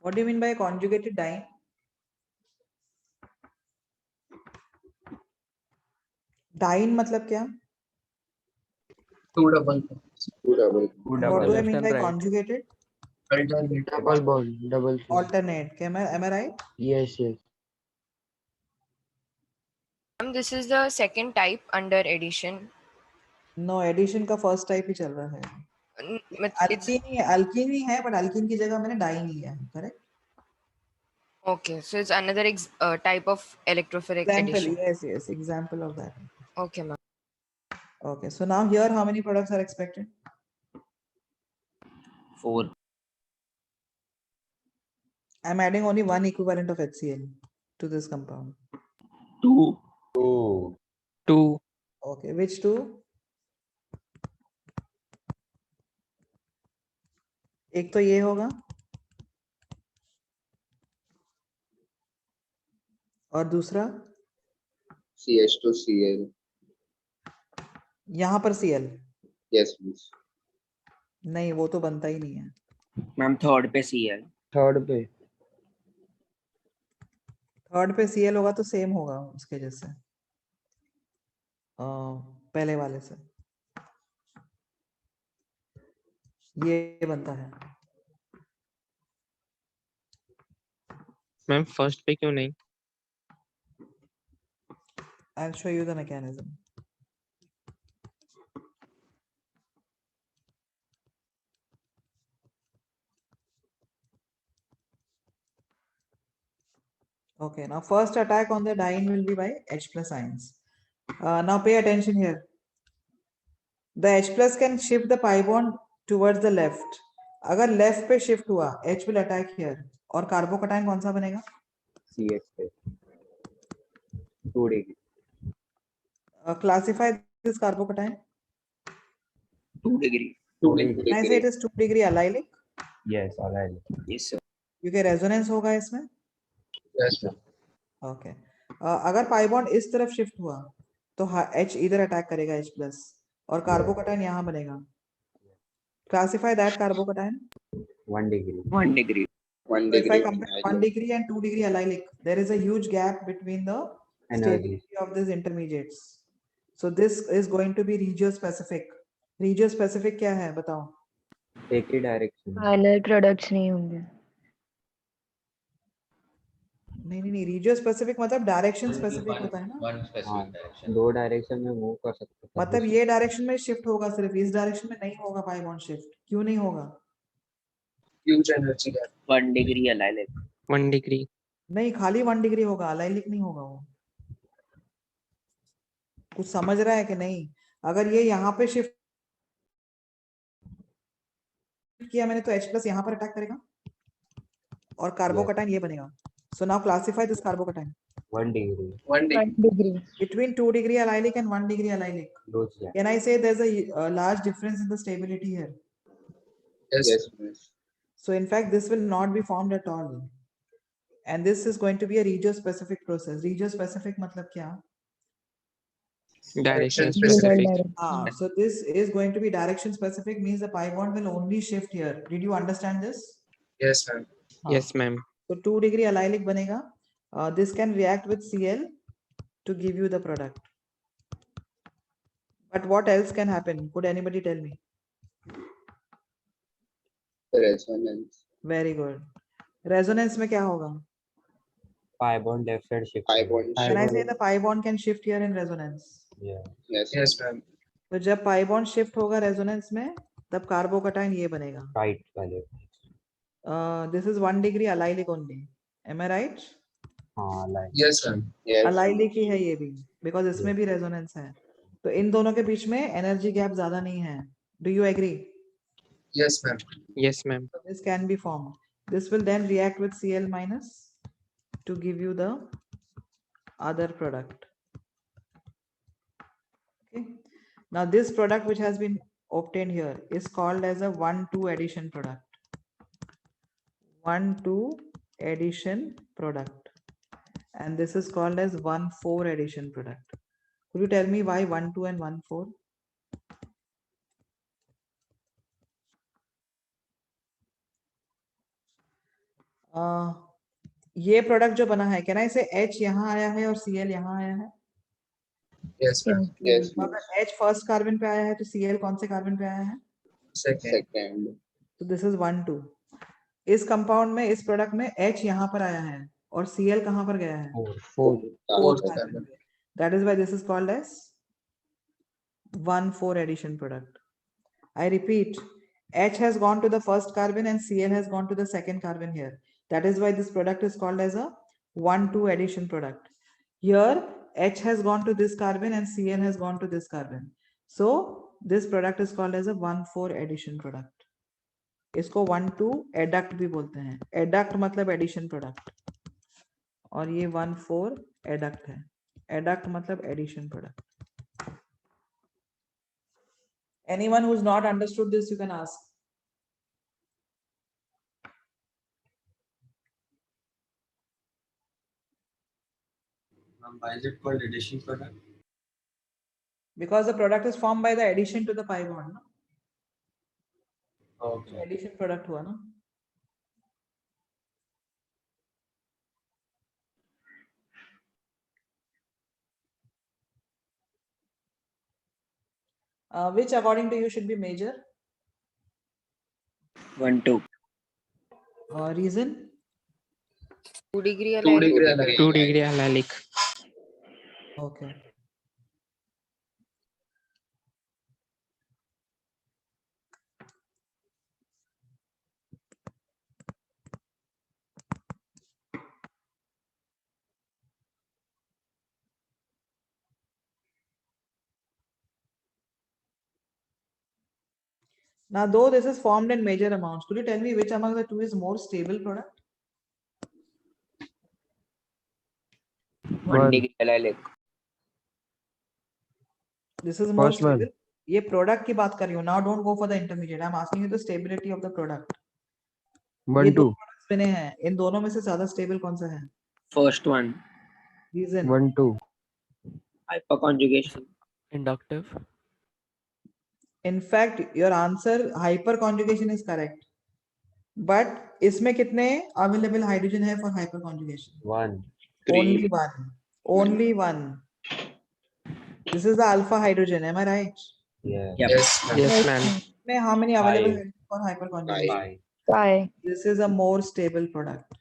What do you mean by conjugated dyne? Dyne मतलब क्या? Two double. What do I mean by conjugated? Alternate. Double bond, double. Alternate. Am I right? Yes, yes. This is the second type under addition. No, addition का first type ही चल रहा है. It's Alkene ही है, but alkene की जगह मैंने dyne लिया है, correct? okay. So it's another type of electrophilic Example, addition. yes, example of that. Okay, ma'am. Okay, so now here how many products are expected? 4. I'm adding only one equivalent of HCl to this compound. 2. Okay, which two? एक तो ये होगा और दूसरा CH2Cl. यहाँ पर Cl. Yes, please. नहीं, वो तो बनता ही नहीं है. मैम थर्ड पे Cl. थर्ड पे. थर्ड पे Cl होगा तो सेम होगा उसके जैसे पहले वाले से. ये बनता है. मैम फर्स्ट पे क्यों नहीं? I'll show you the mechanism. Okay, now first attack on the dyne will be by H plus ions. Now pay attention here. The H plus can shift the pi bond towards the left. अगर left पे shift हुआ, H will attack here. और कार्बोकटाइन कौन सा बनेगा? CH पे 2 degree. Classify this carbocation. 2 degree. Can I say it is 2 degree allylic? Yes, allylic. Yes, sir. क्योंकि resonance होगा इसमें. Yes, ma'am. Okay. अगर पाई बॉन्ड इस तरफ शिफ्ट हुआ तो H इधर अटैक करेगा H प्लस और कार्बोकटाइन यहाँ बनेगा. Classify that carbocation. 1 degree. 1 degree. 1 So if I degree. compare 1 degree and 2 degree allylic, there is a huge gap between the stability of these intermediates. So this is going to be regiospecific. Regiospecific क्या है बताओ? एक ही direction. Final products नहीं होंगे. नहीं regiospecific मतलब direction specific होता है ना. One specific direction. 2 डायरेक्शन में मूव कर सकते हैं. मतलब ये डायरेक्शन में शिफ्ट होगा, सिर्फ इस डायरेक्शन में नहीं होगा पाई बॉन्ड शिफ्ट. क्यों नहीं होगा? Huge energy gap. 1 degree allylic. 1 degree. नहीं, खाली 1 डिग्री होगा, अलाइलिक नहीं होगा वो. कुछ समझ रहा है कि नहीं? अगर ये यहाँ पे शिफ्ट किया मैंने तो H प्लस यहाँ पर अटैक करेगा और कार्बोकटाइन ये बनेगा. So now classify this carbocation. 1 degree. 1 degree. 1 degree. Between 2 degree allylic and 1 degree allylic. Can I say there's a large difference in the stability here? Yes. So in fact, this will not be formed at all. And this is going to be a regiospecific process. Regiospecific matlab kya? Direction specific. So this is going to be direction specific, means the pi bond will only shift here. Did you understand this? Yes, ma'am. Yes, ma'am. So 2 degree allylic banega. This can react with Cl to give you the product. But what else can happen? Could anybody tell me? Resonance. Very good. Resonance में क्या होगा? Pi bond left side shift. Pi bond. Can I say the pi bond can shift here in resonance? Yeah. Yes, ma'am. तो जब pi bond shift होगा resonance में, तब carbocation ये बनेगा. राइट वाले. This is 1 degree allylic only. Am I right? हाँ like. Yes, ma'am. allylic ही है ये भी, because इसमें भी रेजोनेंस है. तो इन दोनों के बीच में एनर्जी गैप ज्यादा नहीं है. Do you agree? Yes, ma'am. Yes, ma'am. So this can be formed. This will then react with Cl minus to give you the other product. Okay. Now this product which has been obtained here is called as a 1,2 addition product. 1,2 addition product. And this is called as 1,4 addition product. Could you tell me why 1,2 and 1,4? ये product जो बना है, can I से H यहाँ आया है और Cl यहाँ आया है? Yes, ma'am. अगर H फर्स्ट कार्बन पे आया है तो Cl कौन से कार्बन पे आया है? Second. तो दिस इज 1,2. इस कंपाउंड में, इस प्रोडक्ट में H यहाँ पर आया है और Cl कहाँ पर गया है? Fourth carbon. That is why this is called as 1,4 addition product. I repeat, H has gone to the first carbon and Cl has gone to the second carbon here. That is why this product is called as a 1,2 addition product. Here H has gone to this carbon and Cl has gone to this carbon. So this product is called as a 1,4 addition product. इसको 1,2 adduct भी बोलते हैं. Adduct मतलब addition product. और ये 1,4 adduct है. Adduct मतलब addition product. Anyone who's not understood this, you can ask. Why is it called addition product? Because the product is formed by the addition to the pi bond. No? Okay. Addition product हुआ ना? Which according to you should be major? 1, 2. Reason? 2 degree 2 allylic. degree allylic. 2 degree allylic. Okay. Now, though this is formed in major amounts, could you tell me which among the two is more stable product? 1 degree allylic. This is more stable. ये product की बात कर रही हूँ. Now don't go for the intermediate. I'm asking you the stability of the product. 1, 2. बने हैं. इन दोनों में से ज्यादा stable कौन सा है? First one. Reason? 1, 2. Hyperconjugation. Inductive. In fact, your answer hyperconjugation is correct. But इसमें कितने available hydrogen है for hyperconjugation? 1. Only one. Only one. This is the alpha hydrogen. Am I right? Yeah. Yes, ma'am. Yes, ma'am. May how many available Five. for hyperconjugation? 5. Pi. This is a more stable product.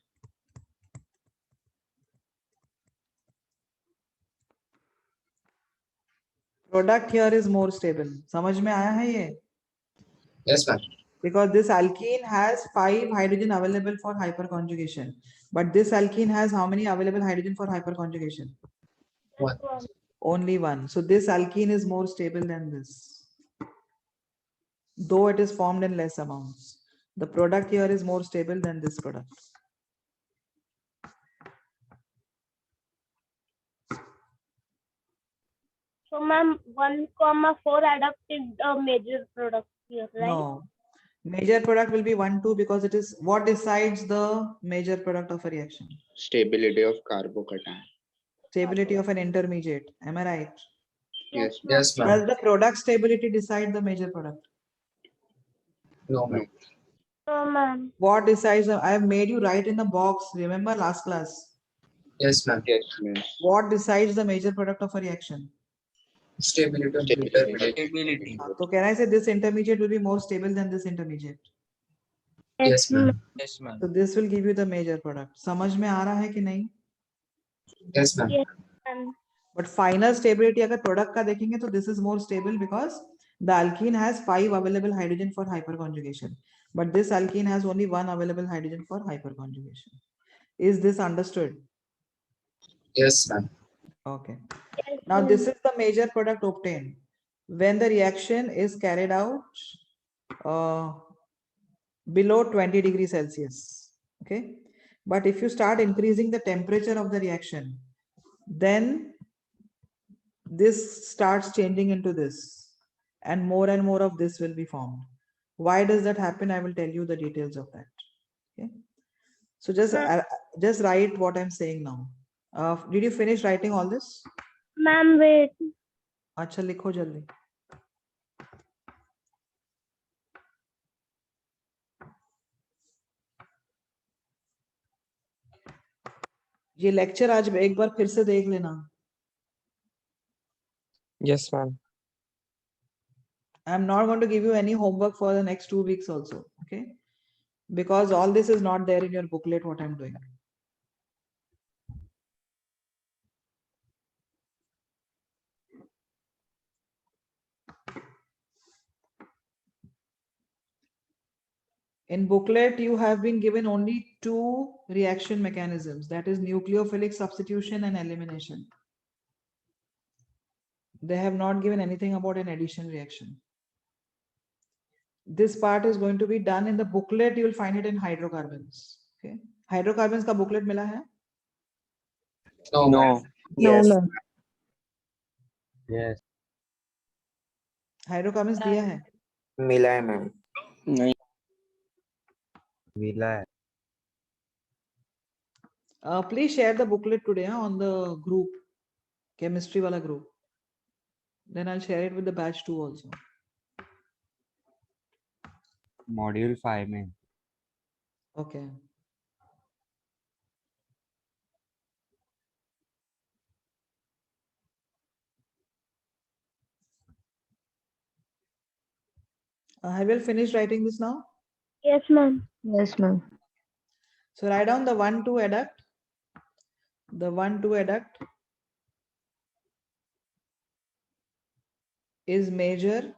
Product here is more stable. समझ में आया है ये? Yes, ma'am. Because this alkene has 5 hydrogen available for hyperconjugation. But this alkene has how many available hydrogen for hyperconjugation? 1. Only one. So this alkene is more stable than this. Though it is formed in less amounts. The product here is more stable than this product. So, ma'am, 1,4 adduct is a major product here, right? No. Major product will be 1, 2 because it is what decides the major product of a reaction. Stability of carbocation. Stability of an intermediate. Am I right? Yes. Yes, ma'am. Does the product stability decide the major product? No, ma'am. No, ma'am. What decides? I have made you write in the box. Remember last class? Yes, ma'am. Yes, ma'am. What decides the major product of a reaction? Stability of intermediate. So can I say this intermediate will be more stable than this intermediate? Yes, ma'am. Yes, ma'am. So this will give you the major product. समझ में आ रहा है कि नहीं? Yes, ma'am. Yes, ma'am. But final stability अगर product का देखेंगे तो this is more stable because The alkene has 5 available hydrogen for hyperconjugation, but this alkene has only 1 available hydrogen for hyperconjugation. Is this understood? Yes, ma'am. Okay. Now this is the major product obtained when the reaction is carried out below 20 degrees Celsius. Okay. But if you start increasing the temperature of the reaction, then this starts changing into this, and more of this will be formed. Why does that happen? I will tell you the details of that. Okay. So just write what I'm saying now. Did you finish writing all this? Ma'am, wait. अच्छा लिखो जल्दी. ये lecture आज एक बार फिर से देख लेना. Yes, ma'am. I'm not going to give you any homework for the next 2 weeks also, okay? Because all this is not there in your booklet, what I'm doing. In booklet, you have been given only 2 reaction mechanisms, that is nucleophilic substitution and elimination. They have not given anything about an addition reaction. This part is going to be done in the booklet. You will find it in hydrocarbons. Okay. Hydrocarbons का booklet मिला है? No. No. Yes. No, ma'am. Yes. Hydrocarbons दिया है? मिला है ma'am. नहीं. मिला है. Please share the booklet today on the group, chemistry wala group. Then I'll share it with the batch 2 also. Module 5 में. Okay. Have you finished writing this now? Yes, ma'am. Yes, ma'am. So write down the 1,2 adduct. The 1,2 adduct is major.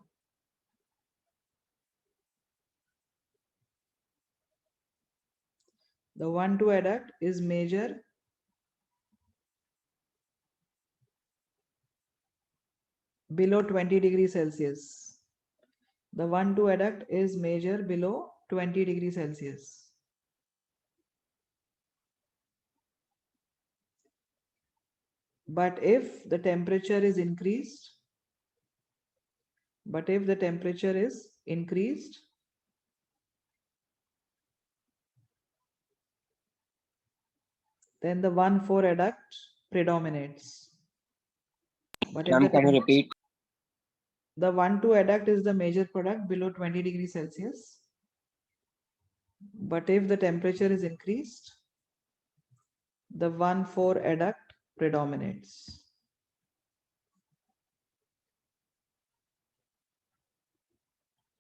The 1,2 adduct is major below 20 degrees Celsius. The 1,2 adduct is major below 20 degrees Celsius. But if the temperature is increased, then the 1,4 adduct predominates. But if Ma'am, can you repeat? The 1,2 adduct is the major product below 20 degrees Celsius. But if the temperature is increased, the 1,4 adduct predominates.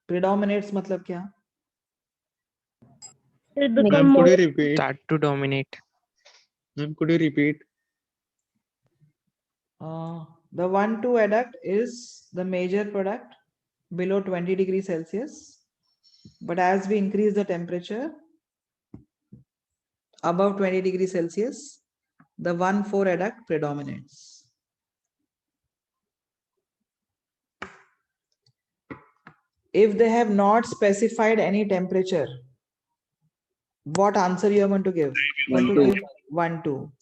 Predominates मतलब क्या? It Ma'am, become could more. you repeat? Start to dominate. Ma'am, could you repeat? The 1,2 adduct is the major product below 20 degrees Celsius. But as we increase the temperature above 20 degrees Celsius, the 1,4 adduct predominates. If they have not specified any temperature, what answer you are going to give? 1,2.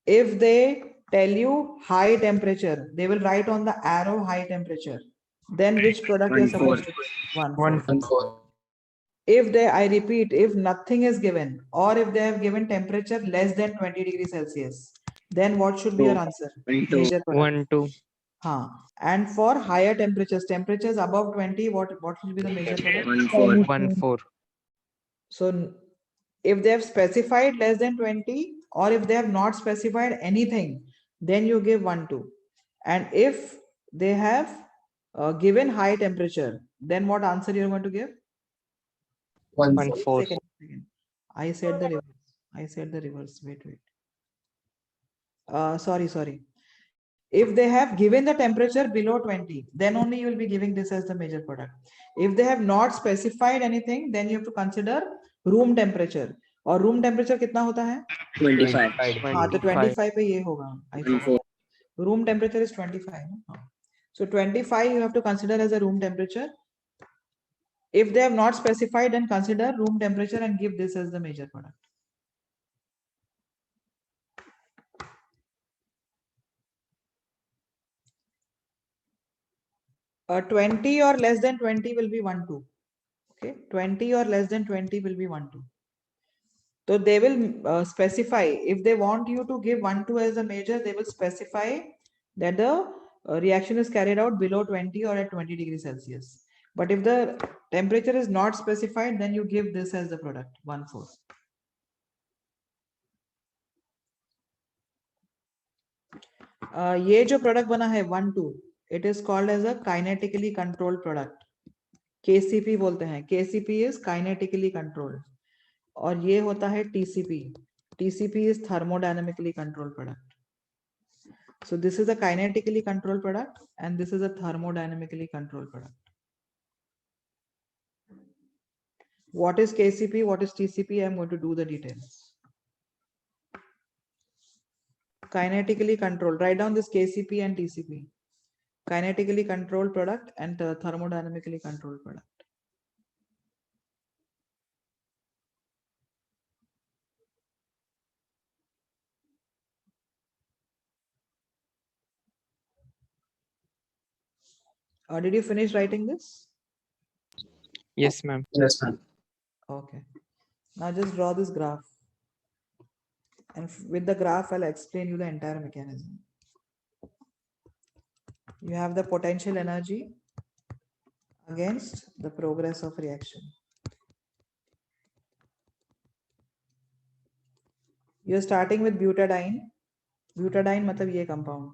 If they tell you high temperature, they will write on the arrow high temperature. Then which product you are supposed to? 1,4. If they, I repeat, if nothing is given, or if they have given temperature less than 20 degrees Celsius, then what should be your answer? Major product. 1,2. And for higher temperatures above 20, what will be the major product? 1,4. So if they have specified less than 20, or if they have not specified anything, then you give 1,2. And if they have given high temperature, then what answer you are going to give? 1,4. Second. I said the reverse. Wait. Sorry. If they have given the temperature below 20, then only you will be giving this as the major product. If they have not specified anything, then you have to consider room temperature. और room temperature कितना होता है? 25. हाँ, तो 25 पे ये होगा. I forgot. Room temperature is 25. No? So 25 you have to consider as a room temperature. If they have not specified, then consider room temperature and give this as the major product. A 20 or less than 20 will be 1, 2. Okay, 20 or less than 20 will be 1, 2. So they will specify, if they want you to give 1, 2 as a major, they will specify that the reaction is carried out below 20 or at 20 degrees Celsius. But if the temperature is not specified, then you give this as the product, 1, 4. ये जो product बना है 1, 2, it is called as a kinetically controlled product. KCP बोलते हैं. KCP is kinetically controlled. और ये होता है TCP. TCP is thermodynamically controlled product. So this is a kinetically controlled product and this is a thermodynamically controlled product. What is KCP? What is TCP? I'm going to do the details. Kinetically controlled. Write down this KCP and TCP. Kinetically controlled product and thermodynamically controlled product. Did you finish writing this? Yes, ma'am. Yes, ma'am. Okay. Now just draw this graph. And with the graph, I'll explain you the entire mechanism. You have the potential energy against the progress of reaction. You're starting with butadiene. Butadiene matlab ye compound.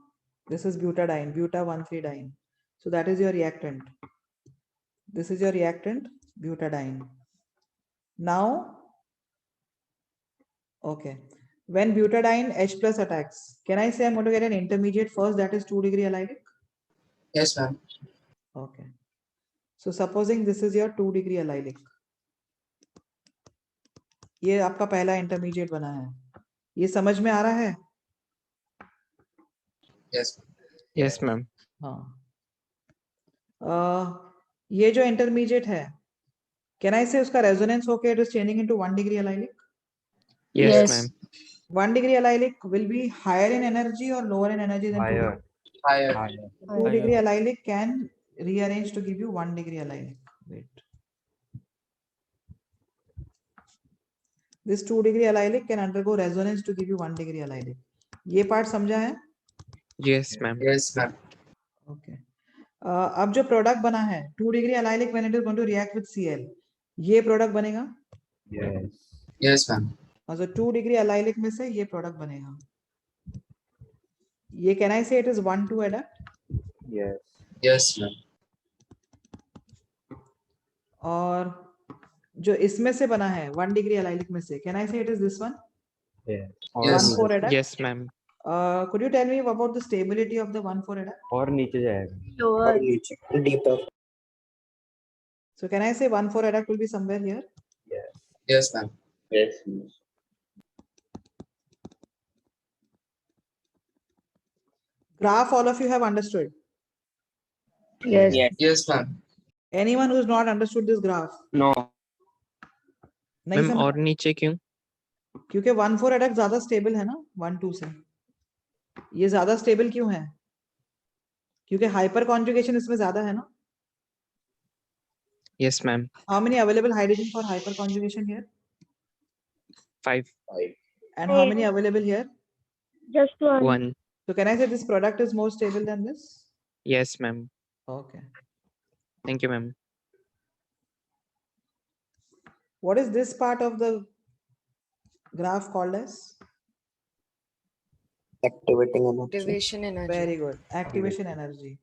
This is butadiene, buta-1,3-diene. So that is your reactant. This is your reactant, butadiene. Now, okay. When butadiene H plus attacks, can I say I'm going to get an intermediate first that is 2 degree allylic? Yes, ma'am. Okay. So supposing this is your 2 degree allylic. ये आपका पहला intermediate बना है. ये समझ में आ रहा है? Yes. Yes, ma'am. हाँ. ये जो इंटरमीडिएट है, can I say उसका resonance होके it is changing into 1 degree allylic? Yes, ma'am. 1 degree allylic will be higher in energy or lower in energy than 2 degree? Higher. 2 degree allylic can rearrange to give you 1 degree allylic. Wait. This 2 degree allylic can undergo resonance to give you 1 degree allylic. ये part समझा है? Yes, ma'am. Yes, ma'am. Okay. अब जो product बना है 2 degree allylic when it is going to react with Cl, ये product बनेगा? Yes. Yes, ma'am. Also 2 degree allylic में से ये product बनेगा. ये can I say it is 1,2 adduct? Yes. Yes, ma'am. और जो इसमें से बना है 1 degree allylic में से, can I say it is this one? Yes. 1,4 adduct? Yes, ma'am. Could you tell me about the stability of the 1,4 adduct? और नीचे जाएगा. Lower. Deeper. So can I say 1,4 adduct will be somewhere here? Yes. Yes, ma'am. Yes. Graph all of you have understood. Yes. Yes, ma'am. Anyone who's not understood this graph? No. नहीं ma'am समझ? और नीचे क्यों? क्योंकि 1,4 adduct ज्यादा stable है ना 1,2 से. ये ज्यादा स्टेबल क्यों है? क्योंकि हाइपर कॉन्जुगेशन इसमें ज्यादा है ना. Yes, ma'am. How many available hydrogen for hyper conjugation here? 5. And how many available here? Just one. 1. So can I say this product is more stable than this? Yes, ma'am. Okay. Thank you, ma'am. What is this part of the graph called as? Activating energy. Activation energy. Very good. Activation energy.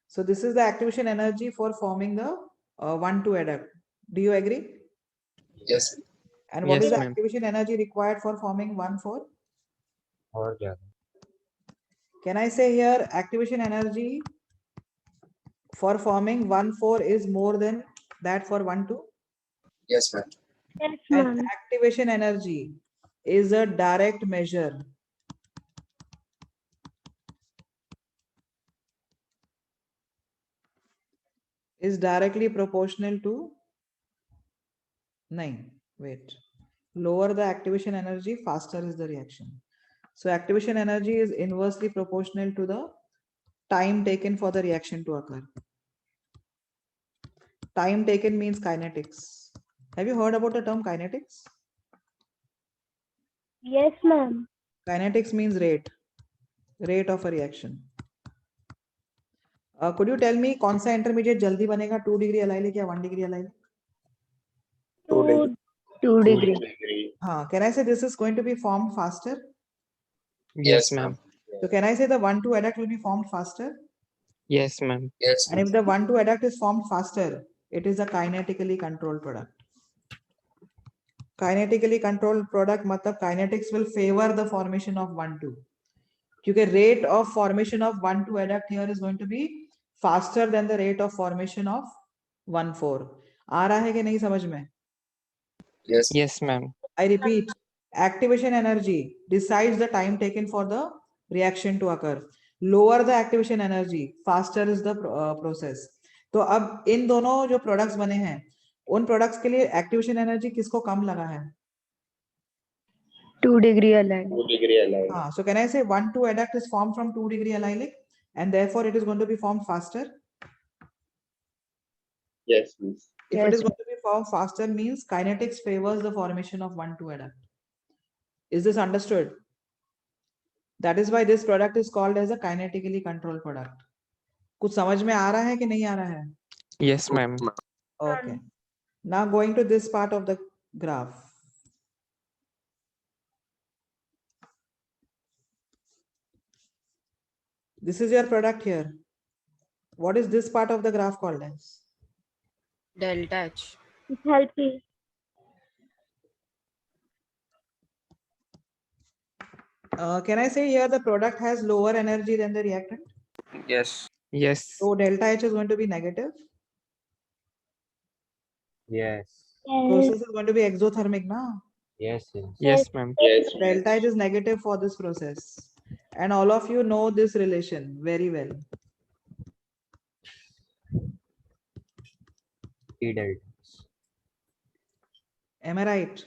So this is the activation energy for forming the 1,2 adduct. Do you agree? Yes. And what Yes, is the ma'am. activation energy required for forming 1,4? और ज़्यादा. Can I say here activation energy for forming 1,4 is more than that for 1,2? Yes, ma'am. Yes, And ma'am. activation energy is a direct measure. Is directly proportional to 9. Wait. Lower the activation energy, faster is the reaction. So activation energy is inversely proportional to the time taken for the reaction to occur. Time taken means kinetics. Have you heard about the term kinetics? Yes, ma'am. Kinetics means rate of a reaction. Could you tell me कौन सा intermediate जल्दी बनेगा 2 degree allylic या 1 degree allylic? 2 degree. Can I say this is going to be formed faster? Yes, ma'am. So can I say the 1,2 adduct will be formed faster? Yes, ma'am. Yes, And if the 1,2 adduct is formed faster, it is a kinetically controlled product. Kinetically controlled product matlab kinetics will favor the formation of 1,2. Because rate of formation of 1,2 adduct here is going to be faster than the rate of formation of 1,4. आ रहा है कि नहीं समझ में? Yes. Yes, ma'am. I repeat, activation energy decides the time taken for the reaction to occur. Lower the activation energy, faster is the process. तो अब इन दोनों जो products बने हैं, उन products के लिए activation energy किसको कम लगा है? 2 degree allylic. So can I say 1,2 adduct is formed from 2 degree allylic and therefore it is going to be formed faster? Yes, miss. If it is going to be formed faster means kinetics favors the formation of 1,2 adduct. Is this understood? That is why this product is called as a kinetically controlled product. कुछ समझ में आ रहा है कि नहीं आ रहा है? Yes, ma'am. Okay. Now going to this part of the graph. This is your product here. What is this part of the graph called as? Delta H. Help me. Can I say here the product has lower energy than the reactant? Yes. Yes. So delta H is going to be negative. Yes. Process is going to be exothermic now. Yes. Yes. Yes, ma'am. Delta H is negative for this process. And all of you know this relation very well. T delta. Am I right?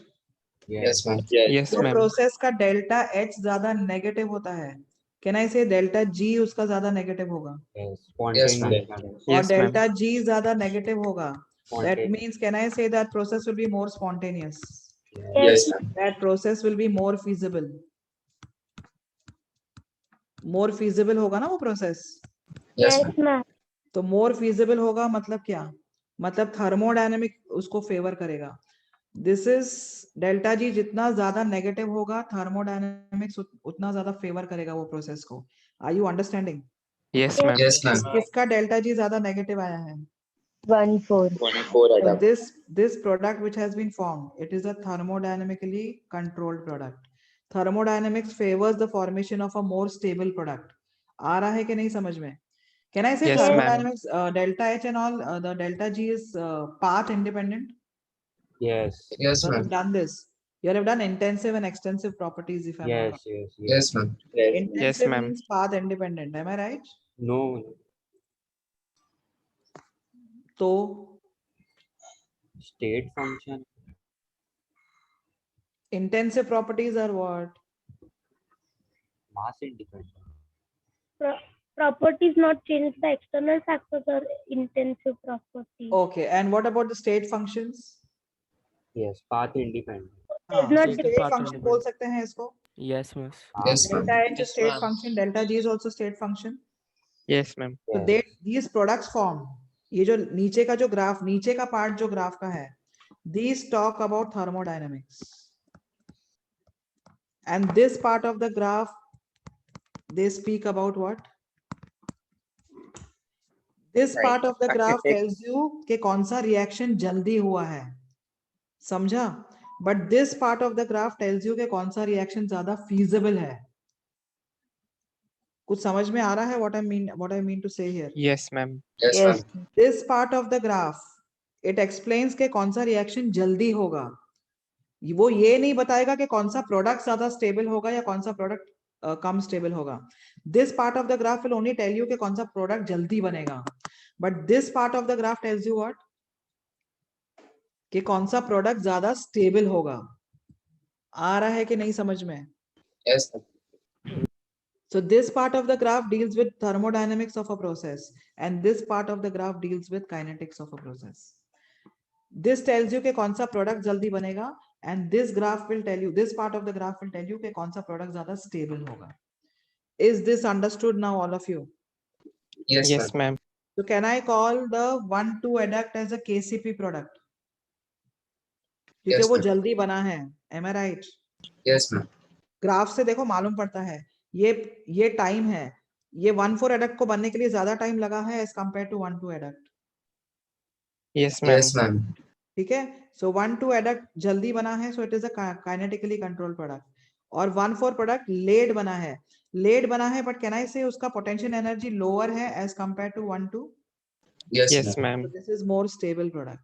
Yes, ma'am. Yes, तो ma'am. Process का delta H ज्यादा negative होता है. Can I से delta G उसका ज्यादा negative होगा? Yes. Yes, ma'am. Spontaneous. और Yes, ma'am. डेल्टा जी ज्यादा नेगेटिव होगा. That Spontaneous. means can I say that process will be more spontaneous? Yes, ma'am. That process will be more feasible. More feasible होगा ना वो process? Yes, Yes, ma'am. तो more feasible होगा मतलब क्या? मतलब thermodynamic उसको favor करेगा. This is delta G जितना ज्यादा नेगेटिव होगा thermodynamics उतना ज्यादा फेवर करेगा वो प्रोसेस को. Are you understanding? Yes, ma'am. Yes, ma'am. किसका डेल्टा G ज्यादा नेगेटिव आया है? 1,4. So this product which has been formed, it is a thermodynamically controlled product. Thermodynamics favors the formation of a more stable product. आ रहा है कि नहीं समझ में? Can I say Yes, ma'am. thermodynamics, delta H and all, the delta G is path independent? Yes. Yes, You have ma'am. done this. You have done intensive and extensive properties if I'm not wrong. Yes. Yes. Yes, ma'am. Intensive ma'am. means path independent. Am I right? No. So State function. intensive properties are what? Mass independent. Properties not change. The external factors are intensive properties. Okay. And what about the state functions? Yes. Path independent. Does not State depend. function बोल सकते हैं इसको? Yes, ma'am. Yes, ma'am. Delta H is state function. Delta G is also state function. Yes, ma'am. So these products form. ये जो नीचे का जो graph, नीचे का पार्ट जो ग्राफ का है, these talk about thermodynamics. And this part of the graph, they speak about what? This part of the graph tells you कि कौन सा reaction जल्दी हुआ है. समझा? But this part of the graph tells you कि कौन सा reaction ज्यादा feasible है. कुछ समझ में आ रहा है what I mean to say here? Yes, ma'am. Yes, Yes. ma'am. This part of the graph it explains के कौन सा रिएक्शन जल्दी होगा. वो ये नहीं बताएगा कि कौन सा प्रोडक्ट ज्यादा स्टेबल होगा या कौन सा प्रोडक्ट कम स्टेबल होगा. This part of the graph will only tell you कि कौन सा प्रोडक्ट जल्दी बनेगा. But this part of the graph tells you what? कि कौन सा प्रोडक्ट ज्यादा स्टेबल होगा. आ रहा है कि नहीं समझ में? Yes, ma'am. So this part of the graph deals with thermodynamics of a process and this part of the graph deals with kinetics of a process. This tells you कि कौन सा प्रोडक्ट जल्दी बनेगा and this graph will tell you, this part of the graph will tell you कि कौन सा product ज्यादा stable होगा. Is this understood now, all of you? Yes, Yes, ma'am. ma'am. So can I call the 1,2 adduct as a KCP product? क्योंकि Yes, वो ma'am. जल्दी बना है. Am I right? Yes, ma'am. Graph से देखो मालूम पड़ता है. ये टाइम है. ये 1,4 एडक्ट को बनने के लिए ज्यादा टाइम लगा है as compare to 1,2 adduct. Yes, ma'am. Yes, ma'am. ठीक है. सो 1,2 एडक्ट जल्दी बना है so it is a kinetically control product. और 1,4 प्रोडक्ट लेट बना है. लेट बना है बट कैन आई से उसका पोटेंशियल एनर्जी लोअर है as compare to 1,2. Yes, Yes, ma'am. ma'am. So this is more stable product.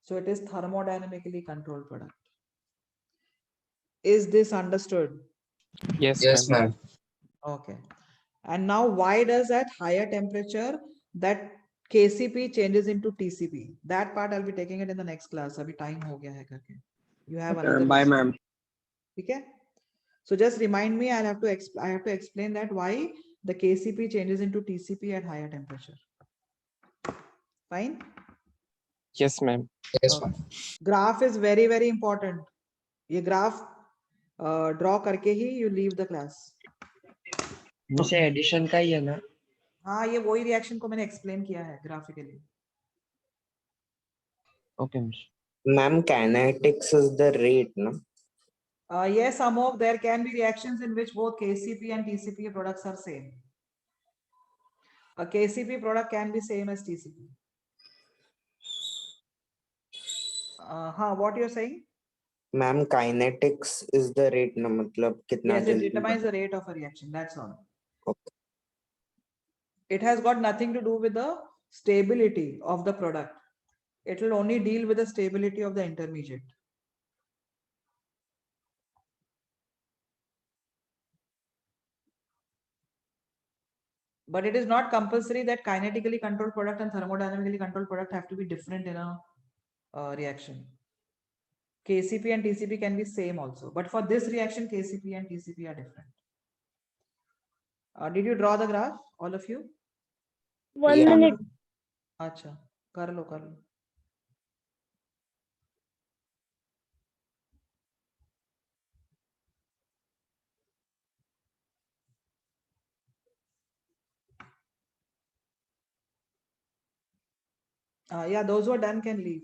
So it is thermodynamically controlled product. Is this understood? Yes, Yes, ma'am. ma'am. Okay. And now why does at higher temperature that KCP changes into TCP? That part I'll be taking it in the next class. Abhi time ho gaya hai karke. You have another. Bye, lesson. ma'am. Okay. So just remind me. I have to explain that why the KCP changes into TCP at higher temperature. Fine. Yes, ma'am. Yes, ma'am. Graph is very very important. ये graph draw करके ही you leave the class. मुझे addition का ही है ना? हाँ ये वही reaction को मैंने एक्सप्लेन किया है graphically. Okay, miss. Ma'am, kinetics is the rate, no? Yes, Amok, there can be reactions in which both KCP and TCP products are same. A KCP product can be same as TCP. What you're saying? Ma'am, kinetics is the rate, no? मतलब कितना Yes, it जल्दी determines the rate of a reaction. That's all. It has got nothing to do with the stability of the product. It will only deal with the stability of the intermediate. But it is not compulsory that kinetically controlled product and thermodynamically controlled product have to be different in a reaction. KCP and TCP can be same also, but for this reaction, KCP and TCP are different. Did you draw the graph, all of you? 1 Yeah. minute. अच्छा, कर लो. Yeah, those who are done can leave.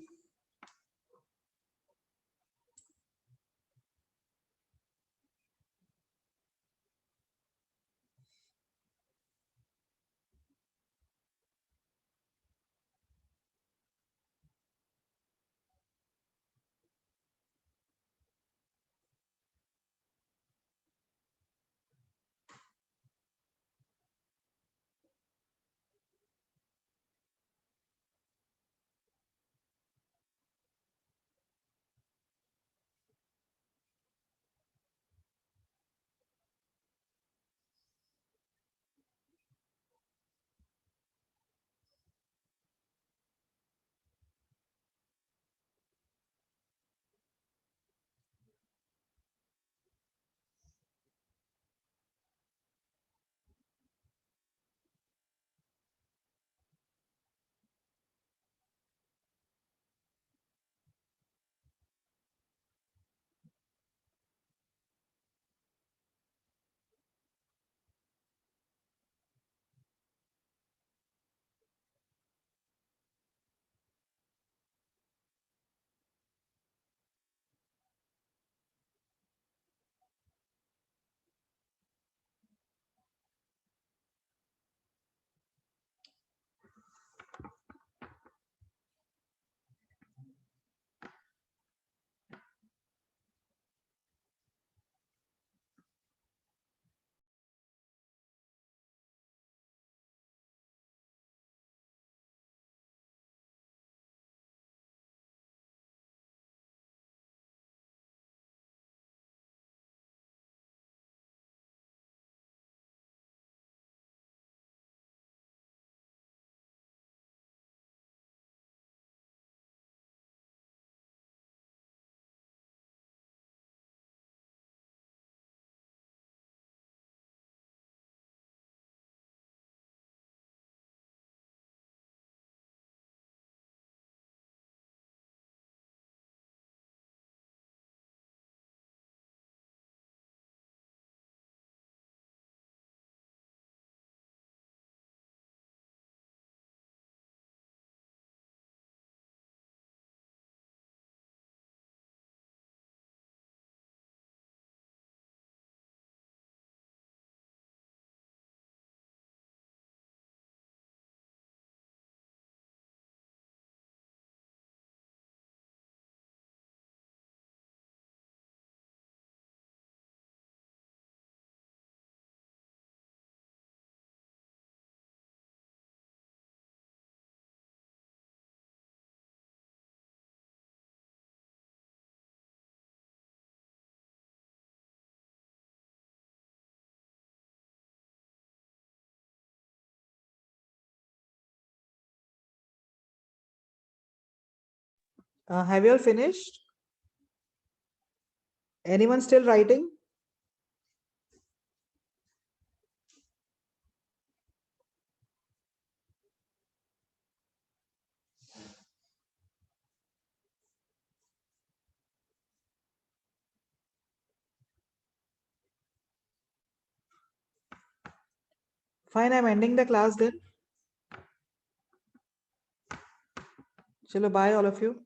Have you all finished? Anyone still writing? Fine, I'm ending the class then. Chalo, bye all of you.